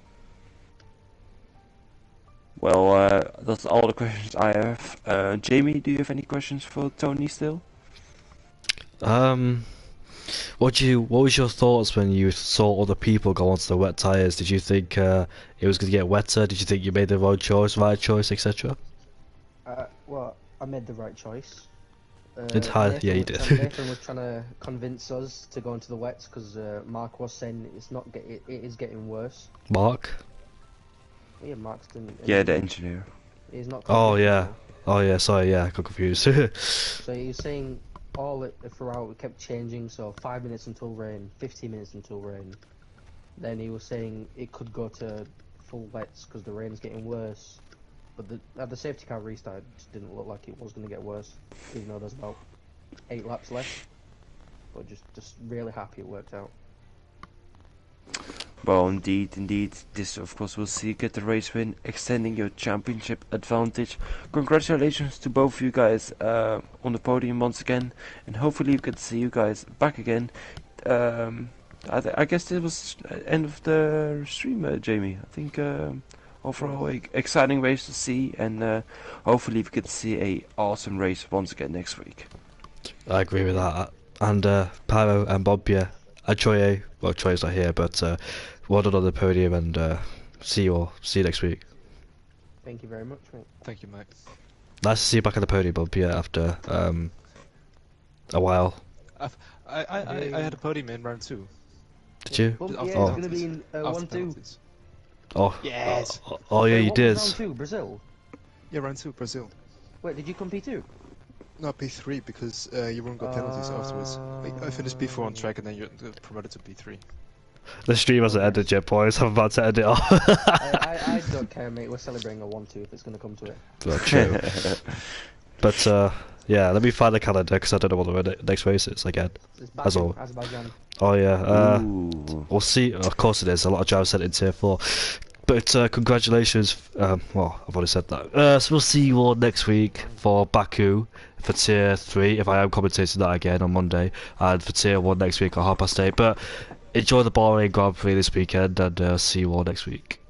Well, that's all the questions I have. Jamie, do you have any questions for Tony still? what was your thoughts when you saw other people go onto the wet tires? Did you think it was going to get wetter? Did you think you made the right choice, etc.? Well, I made the right choice. It's hard, yeah, you did. Nathan was trying to convince us to go into the wets because Mark was saying it is getting worse. Mark? Yeah, Mark's the engineer. Yeah, the engineer. He's not. Oh yeah. Anymore. Oh yeah. Sorry, yeah, I got confused. So he was saying throughout it kept changing. So 5 minutes until rain, 15 minutes until rain. Then he was saying it could go to full wets because the rain's getting worse. But at the safety car restart, it just didn't look like it was going to get worse, even though there's about 8 laps left. But just really happy it worked out. Well, indeed. This, of course, will see you get the race win, extending your championship advantage. Congratulations to both of you guys on the podium once again, and hopefully we can see you guys back again. I guess this was end of the stream, Jamie. I think overall exciting race to see, and hopefully we can see a awesome race once again next week. I agree with that. And Pyro and Bob, yeah, Troye, well, Troye's not here, but well done on the podium, and see you next week. Thank you very much, mate. Thank you, Mike. Nice to see you back on the podium, Bob, yeah, after a while. I had a podium in round 2. Did you? Bump, yeah, After it's Oh. going to be in After 1-2. penalties. Oh, Yes. oh yeah, Wait, you what did. was round 2, Brazil? Yeah, round 2, Brazil. Wait, did you come P2? No, P3 because you won't got penalties afterwards. Like, I finished P4 on track and then you're promoted to P3. The stream hasn't Okay. ended yet, boys. I'm about to end it off. I don't care, mate. We're celebrating a 1-2 if it's going to come to it. Well, true. But yeah, let me find the calendar because I don't know what the next race is again. It's As Baku, all. Azerbaijan. Oh yeah. Ooh. We'll see. Of course it is. A lot of drives sent in tier 4. But congratulations. Well, I've already said that. So we'll see you all next week for Baku for tier 3. If I am commentating that again on Monday, and for tier 1 next week at 8:30. But enjoy the Bahrain Grand Prix this weekend, and see you all next week.